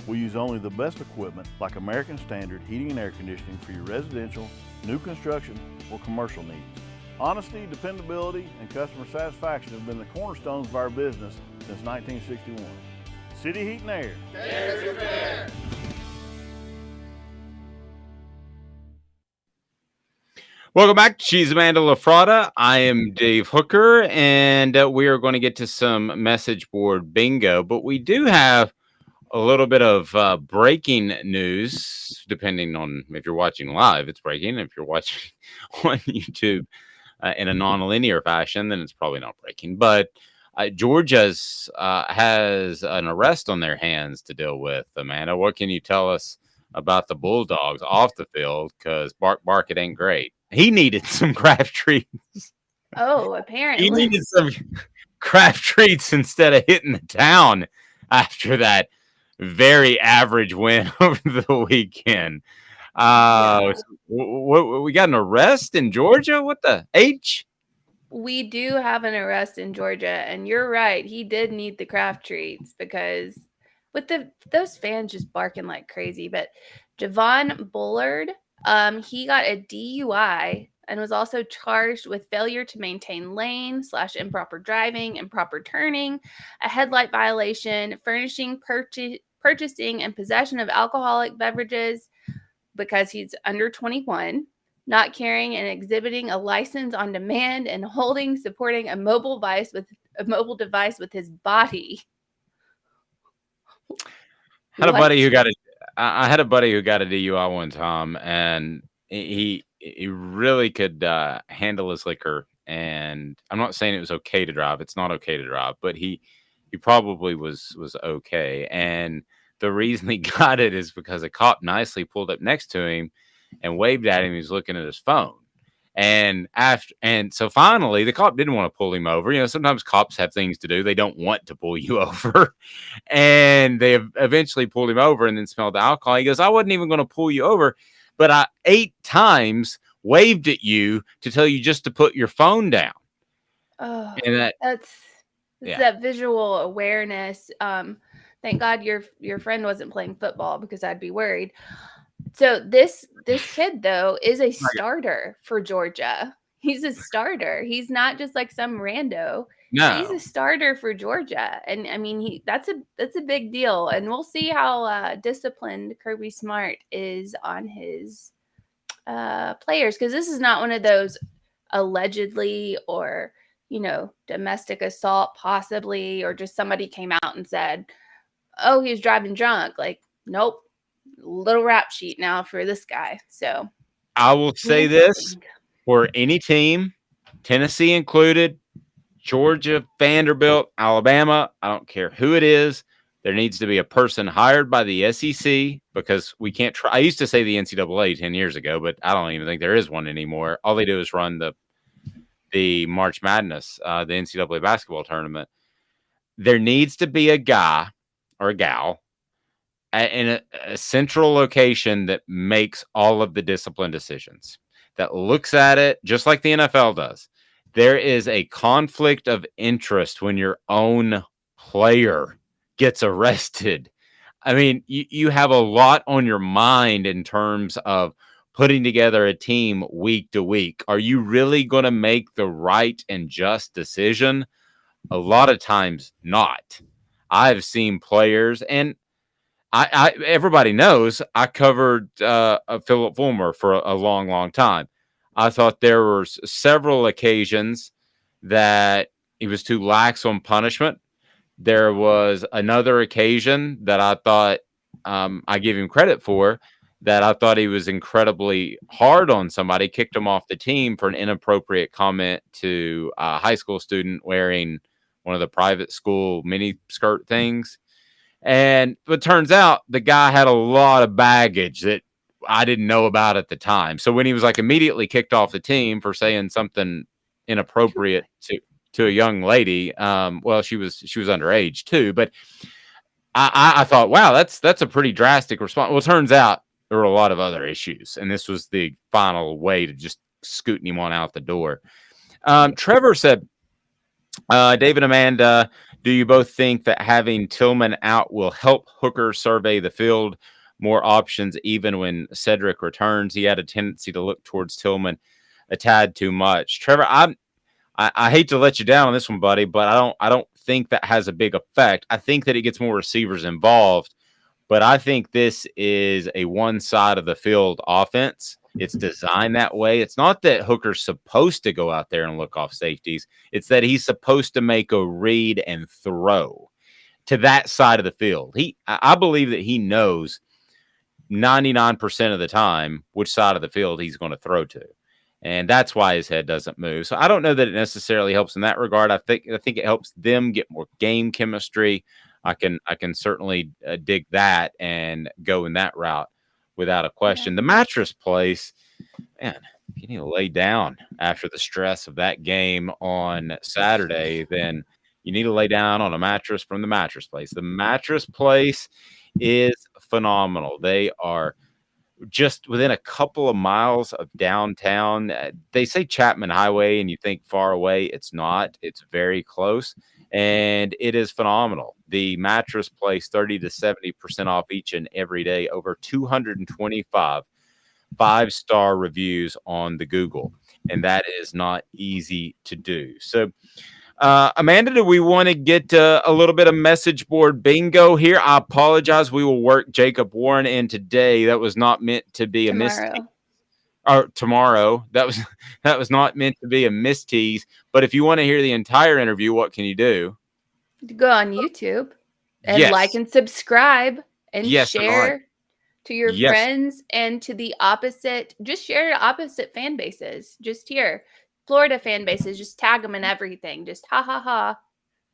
We use only the best equipment like American Standard heating and air conditioning for your residential, new construction, or commercial needs. Honesty, dependability, and customer satisfaction have been the cornerstones of our business since 1961. City Heat and Air. Dare to compare. Welcome back. She's Amanda LaFratta. I am Dave Hooker, and we are going to get to some message board bingo, but we do have a little bit of breaking news, depending on if you're watching live, it's breaking. If you're watching on YouTube in a non-linear fashion, then it's probably not breaking. But Georgia's has an arrest on their hands to deal with. Amanda, what can you tell us about the Bulldogs off the field? Because bark, it ain't great. He needed some craft treats. Oh, apparently. He needed some craft treats instead of hitting the town after that very average win over the weekend. We got an arrest in Georgia? What the H? We do have an arrest in Georgia, and you're right. He did need the craft treats because with those fans just barking like crazy. But Javon Bullard, he got a DUI and was also charged with failure to maintain lane / improper driving, improper turning, a headlight violation, furnishing, purchasing, and possession of alcoholic beverages because he's under 21, not carrying and exhibiting a license on demand, and supporting a mobile device with his body. I had a buddy who got a DUI one time, and he really could handle his liquor. And I'm not saying it was okay to drive. It's not okay to drive, but he probably was okay. And the reason he got it is because a cop nicely pulled up next to him and waved at him. He was looking at his phone. And so finally the cop didn't want to pull him over. You know, sometimes cops have things to do. They don't want to pull you over. And they eventually pulled him over and then smelled the alcohol. He goes, I wasn't even going to pull you over, but I 8 times waved at you to tell you just to put your phone down. Oh, and that's that visual awareness. Thank God your friend wasn't playing football because I'd be worried. So this kid, though, is a starter for Georgia. He's a starter. He's not just like some rando. No. He's a starter for Georgia. And I mean, that's a big deal. And we'll see how disciplined Kirby Smart is on his players, because this is not one of those allegedly or, domestic assault possibly, or just somebody came out and said, oh, he was driving drunk. Like, nope. Little rap sheet now for this guy. So I will say this for any team, Tennessee included, Georgia, Vanderbilt, Alabama, I don't care who it is, there needs to be a person hired by the SEC, because we can't try. I used to say the NCAA 10 years ago, but I don't even think there is one anymore. All they do is run the March Madness, the NCAA basketball tournament. There needs to be a guy or a gal in a central location that makes all of the discipline decisions, that looks at it just like the NFL does. There is a conflict of interest when your own player gets arrested. I mean, you have a lot on your mind in terms of putting together a team week to week. Are you really going to make the right and just decision? A lot of times not. I've seen players, and everybody knows I covered Philip Fulmer for a long, long time. I thought there were several occasions that he was too lax on punishment. There was another occasion that I thought I give him credit for, that I thought he was incredibly hard on somebody, kicked him off the team for an inappropriate comment to a high school student wearing one of the private school mini skirt things. But turns out the guy had a lot of baggage that I didn't know about at the time. So when he was like immediately kicked off the team for saying something inappropriate to a young lady, well, she was underage too. But I thought, wow, that's a pretty drastic response. Well, it turns out there were a lot of other issues, and this was the final way to just scooting him on out the door. Trevor said, David, Amanda, do you both think that having Tillman out will help Hooker survey the field? More options, even when Cedric returns. He had a tendency to look towards Tillman a tad too much. Trevor, I hate to let you down on this one, buddy, but I don't think that has a big effect. I think that it gets more receivers involved, but I think this is a one side of the field offense. It's designed that way. It's not that Hooker's supposed to go out there and look off safeties. It's that he's supposed to make a read and throw to that side of the field. I believe that he knows 99% of the time which side of the field he's going to throw to. And that's why his head doesn't move. So I don't know that it necessarily helps in that regard. I think it helps them get more game chemistry. I can certainly dig that and go in that route without a question. The mattress place, man, if you need to lay down after the stress of that game on Saturday, then you need to lay down on a mattress from the mattress place. The mattress place is phenomenal. They are just within a couple of miles of downtown. They say Chapman Highway, and you think far away. It's not. It's very close, and it is phenomenal. The mattress place, 30 to 70% off each and every day. Over 225 5-star reviews on the Google, and that is not easy to do. So, Amanda, do we want to get a little bit of message board bingo here? I apologize. We will work Jacob Warren in today. That was not meant to be a mistease. Or tomorrow. That was not meant to be a mistease. But if you want to hear the entire interview, what can you do? Go on YouTube and like and subscribe and share to your friends and to the opposite. Just share opposite fan bases. Just here. Florida fan bases, just tag them in everything. Just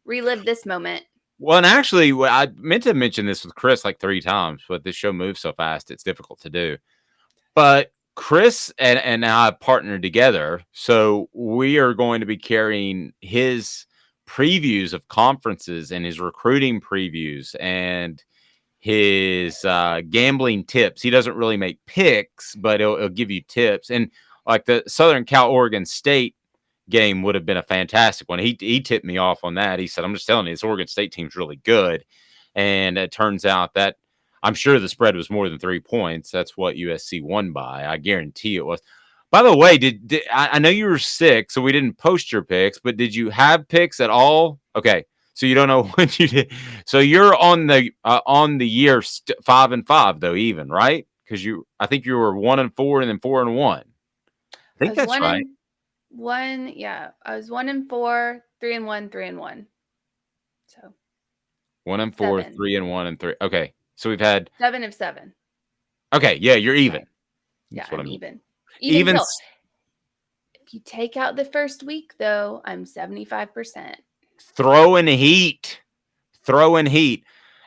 relive this moment. Well, and actually, I meant to mention this with Chris like 3 times, but this show moves so fast, it's difficult to do. But Chris and I partnered together, so we are going to be carrying his previews of conferences and his recruiting previews and his gambling tips. He doesn't really make picks, but he'll give you tips. And like the Southern Cal Oregon State game would have been a fantastic one. He tipped me off on that. He said, I'm just telling you, this Oregon State team's really good. And it turns out that I'm sure the spread was more than 3 points. That's what USC won by. I guarantee it was. By the way, I know you were sick, so we didn't post your picks, but did you have picks at all? Okay. So you don't know what you did. So you're on the year 5-5 though, even, right? Because I think you were 1-4 and then 4-1. I think that's right. I was 1-4, 3-1, 3-1. So 1-4, 3-1, and 3. Okay, so we've had 7 of 7. Okay, yeah, you're even. Yeah, I'm even. Even. If you take out the first week, though, I'm 75%. Throwing heat.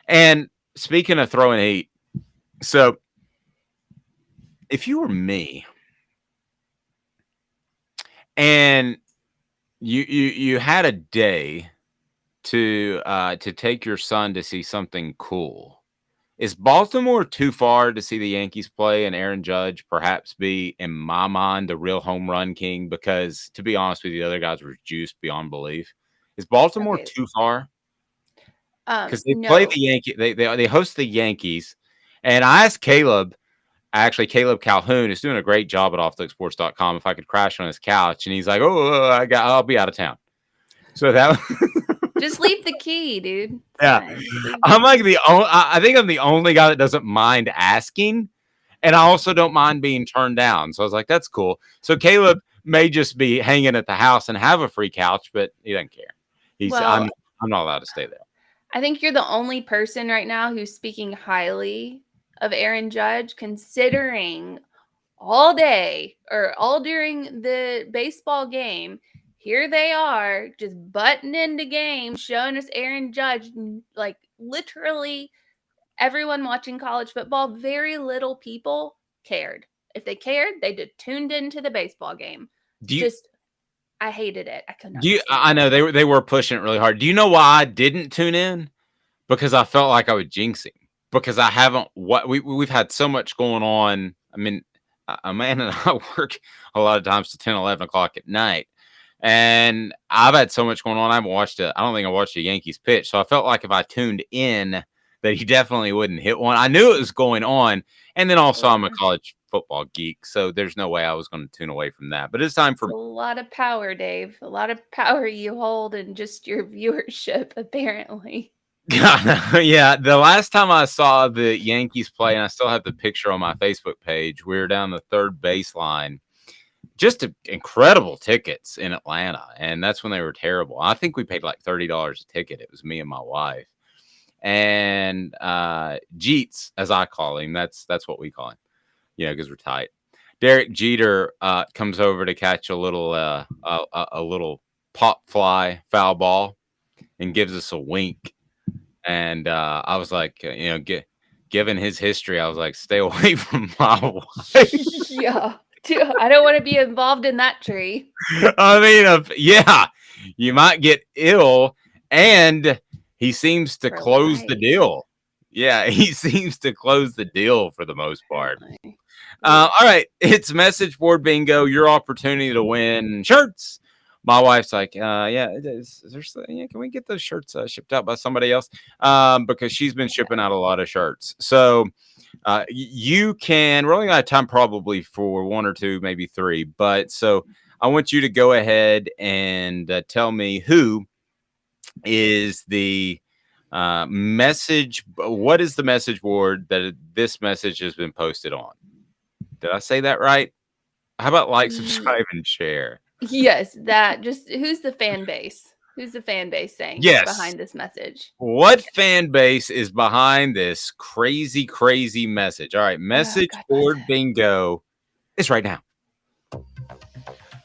And speaking of throwing heat, so if you were me, and you had a day to take your son to see something cool. Is Baltimore too far to see the Yankees play and Aaron Judge perhaps be, in my mind, the real home run king? Because to be honest with you, the other guys were juiced beyond belief. Is Baltimore too far? Because they play the Yankees, they host the Yankees, and I asked Caleb. Actually, Caleb Calhoun is doing a great job at offthehooksports.com. If I could crash on his couch, and he's like, I'll be out of town. So that just leave the key, dude. Yeah. I'm like I think I'm the only guy that doesn't mind asking. And I also don't mind being turned down. So I was like, that's cool. So Caleb may just be hanging at the house and have a free couch, but he doesn't care. I'm not allowed to stay there. I think you're the only person right now who's speaking highly of Aaron Judge, considering all day or all during the baseball game, here they are just butting into games, showing us Aaron Judge. Like literally everyone watching college football, very little people cared. If they cared, they just tuned into the baseball game. I hated it. I couldn't. I know they were pushing it really hard. Do you know why I didn't tune in? Because I felt like I would jinx him. because I haven't we've had so much going on. I mean, Amanda and I work a lot of times to 10, 11 o'clock at night. And I've had so much going on. I don't think I watched a Yankees pitch. So I felt like if I tuned in that he definitely wouldn't hit one. I knew it was going on. And then also I'm a college football geek. So there's no way I was going to tune away from that. But it's time for a lot of power, Dave. A lot of power you hold in just your viewership, apparently. Yeah, the last time I saw the Yankees play, and I still have the picture on my Facebook page, we were down the third baseline. Just incredible tickets in Atlanta, and that's when they were terrible. I think we paid like $30 a ticket. It was me and my wife. And Jeets, as I call him, that's what we call him, because we're tight. Derek Jeter comes over to catch a little pop fly foul ball and gives us a wink. And I was like, given his history, I was like, stay away from my wife. Yeah. I don't want to be involved in that tree. I mean, you might get ill, and he seems to close the deal. Yeah, he seems to close the deal for the most part. All right, it's message board bingo. Your opportunity to win shirts. My wife's like, can we get those shirts shipped out by somebody else? Because she's been shipping out a lot of shirts. So you can, we're only going to have time probably for one or two, maybe three. But so I want you to go ahead and tell me who is the message. What is the message board that this message has been posted on? Did I say that right? How about like, subscribe, and share? Yes, who's the fan base? Who's the fan base saying behind this message? What fan base is behind this crazy, crazy message? All right, message board bingo is right now.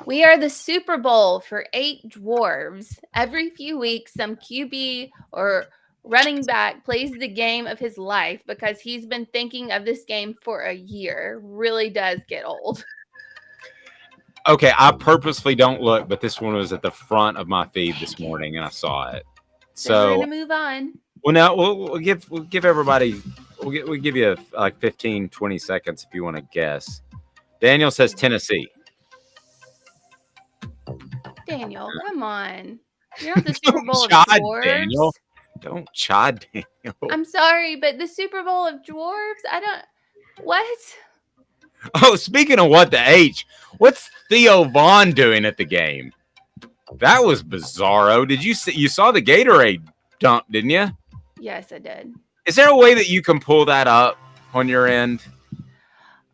We are the Super Bowl for 8 dwarves. Every few weeks, some QB or running back plays the game of his life because he's been thinking of this game for a year. Really does get old. Okay, I purposely don't look, but this one was at the front of my feed this morning, and I saw it. So we're gonna move on. Well, now we'll give everybody. We'll give you like 15, 20 seconds if you want to guess. Daniel says Tennessee. Daniel, come on. You're not the Super Bowl of dwarves. Daniel. Don't chide, Daniel. I'm sorry, but the Super Bowl of dwarves. What? Oh, speaking of what the H, what's Theo Vaughn doing at the game? That was bizarro. Did you saw the Gatorade dump, didn't you? Yes, I did. Is there a way that you can pull that up on your end?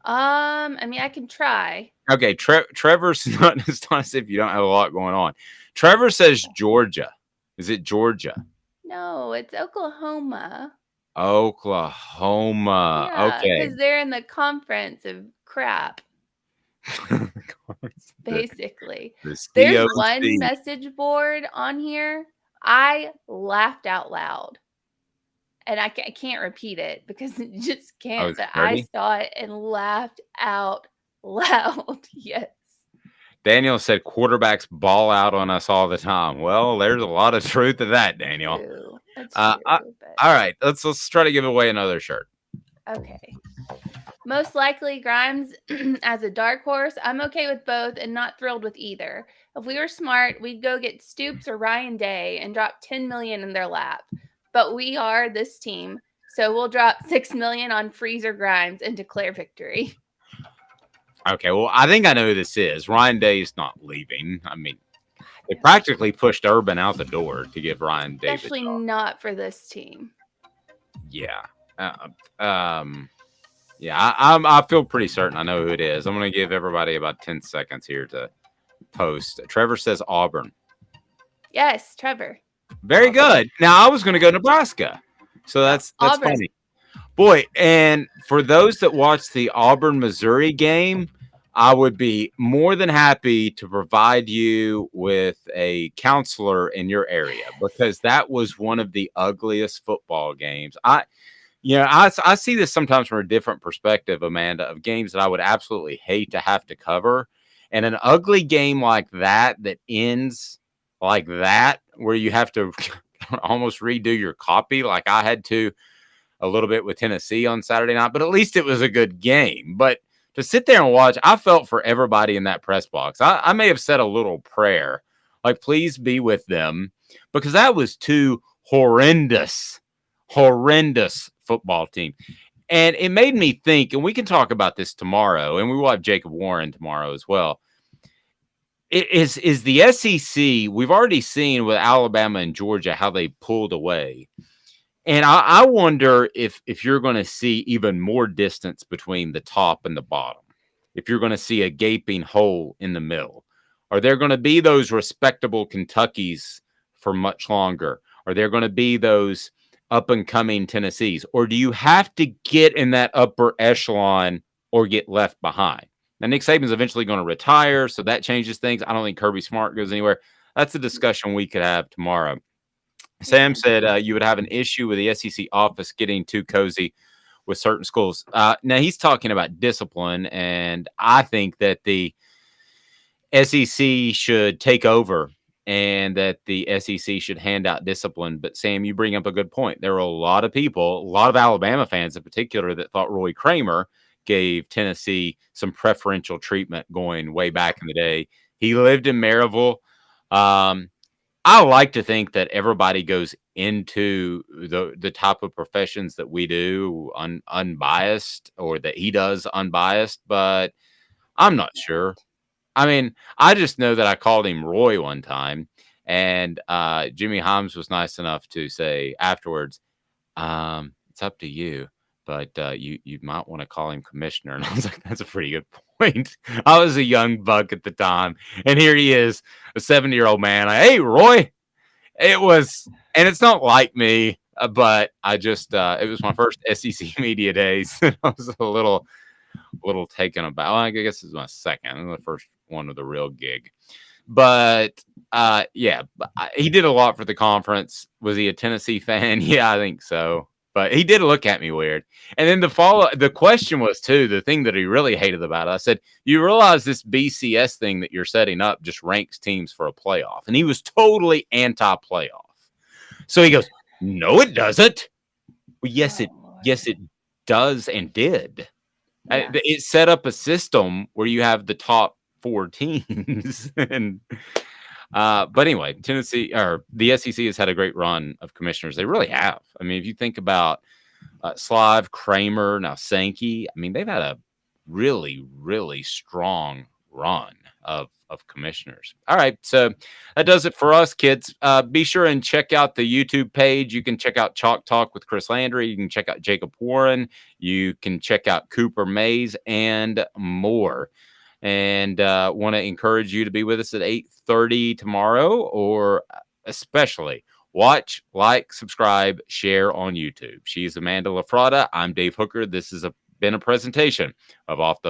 I mean, I can try. Okay, Trevor's not as if you don't have a lot going on. Trevor says Georgia. Is it Georgia? No, it's Oklahoma. Oklahoma. Yeah, okay. Because they're in the conference of crap. Basically. There's one message board on here. I laughed out loud. And I can't repeat it because it just can't. But I saw it and laughed out loud. Yes. Daniel said quarterbacks ball out on us all the time. Well, there's a lot of truth to that, Daniel. True. That's true, all right, let's try to give away another shirt. Okay. Most likely Grimes as a dark horse. I'm okay with both and not thrilled with either. If we were smart, we'd go get Stoops or Ryan Day and drop $10 million in their lap. But we are this team, so we'll drop $6 million on Freezer Grimes and declare victory. Okay, well, I think I know who this is. Ryan Day is not leaving. I mean, they practically pushed Urban out the door to give Ryan Day. Especially not for this team. Yeah. I feel pretty certain I know who it is. I'm going to give everybody about 10 seconds here to post. Trevor says Auburn. Yes, Trevor. Very good. Now, I was going to go Nebraska. So that's funny. Boy, and for those that watch the Auburn-Missouri game, I would be more than happy to provide you with a counselor in your area because that was one of the ugliest football games. I see this sometimes from a different perspective, Amanda, of games that I would absolutely hate to have to cover. And an ugly game like that ends like that, where you have to almost redo your copy like I had to. a little bit with Tennessee on Saturday night, but at least it was a good game. But to sit there and watch, I felt for everybody in that press box. I may have said a little prayer, like, please be with them, because that was two horrendous football teams. And it made me think, and we can talk about this tomorrow, and we will have Jacob Warren tomorrow as well. Is the SEC, we've already seen with Alabama and Georgia how they pulled away. And I wonder if you're going to see even more distance between the top and the bottom, if you're going to see a gaping hole in the middle. Are there going to be those respectable Kentuckys for much longer? Are there going to be those up-and-coming Tennessees? Or do you have to get in that upper echelon or get left behind? Now, Nick Saban's eventually going to retire, so that changes things. I don't think Kirby Smart goes anywhere. That's a discussion we could have tomorrow. Sam said you would have an issue with the SEC office getting too cozy with certain schools. Now, he's talking about discipline, and I think that the SEC should take over and that the SEC should hand out discipline. But, Sam, you bring up a good point. There were a lot of people, a lot of Alabama fans in particular, that thought Roy Kramer gave Tennessee some preferential treatment going way back in the day. He lived in Maryville. I like to think that everybody goes into the type of professions that we do unbiased, or that he does unbiased, but I'm not sure. I mean, I just know that I called him Roy one time, and Jimmy Himes was nice enough to say afterwards, it's up to you, but you might want to call him commissioner. And I was like, that's a pretty good point. I was a young buck at the time, and here he is, a 70-year-old man. Hey, Roy. It was, and it's not like me, but I just, it was my first SEC media days. I was a little taken aback. Well, I guess it was my second, the first one with a real gig. But yeah, he did a lot for the conference. Was he a Tennessee fan? Yeah, I think so. But he did look at me weird. And then the question was, too, the thing that he really hated about it. I said, you realize this BCS thing that you're setting up just ranks teams for a playoff. And he was totally anti-playoff. So he goes, no, it doesn't. Well, yes, it does and did. Yeah. It set up a system where you have the top 4 teams. And but anyway, Tennessee, or the SEC, has had a great run of commissioners. They really have. I mean, if you think about Slive, Kramer, now Sankey, I mean, they've had a really, really strong run of commissioners. All right, so that does it for us, kids. Be sure and check out the YouTube page. You can check out Chalk Talk with Chris Landry. You can check out Jacob Warren. You can check out Cooper Mays and more. And want to encourage you to be with us at 8:30 tomorrow, or especially watch, like, subscribe, share on YouTube. She's Amanda LaFratta. I'm Dave Hooker. This has been a presentation of Off the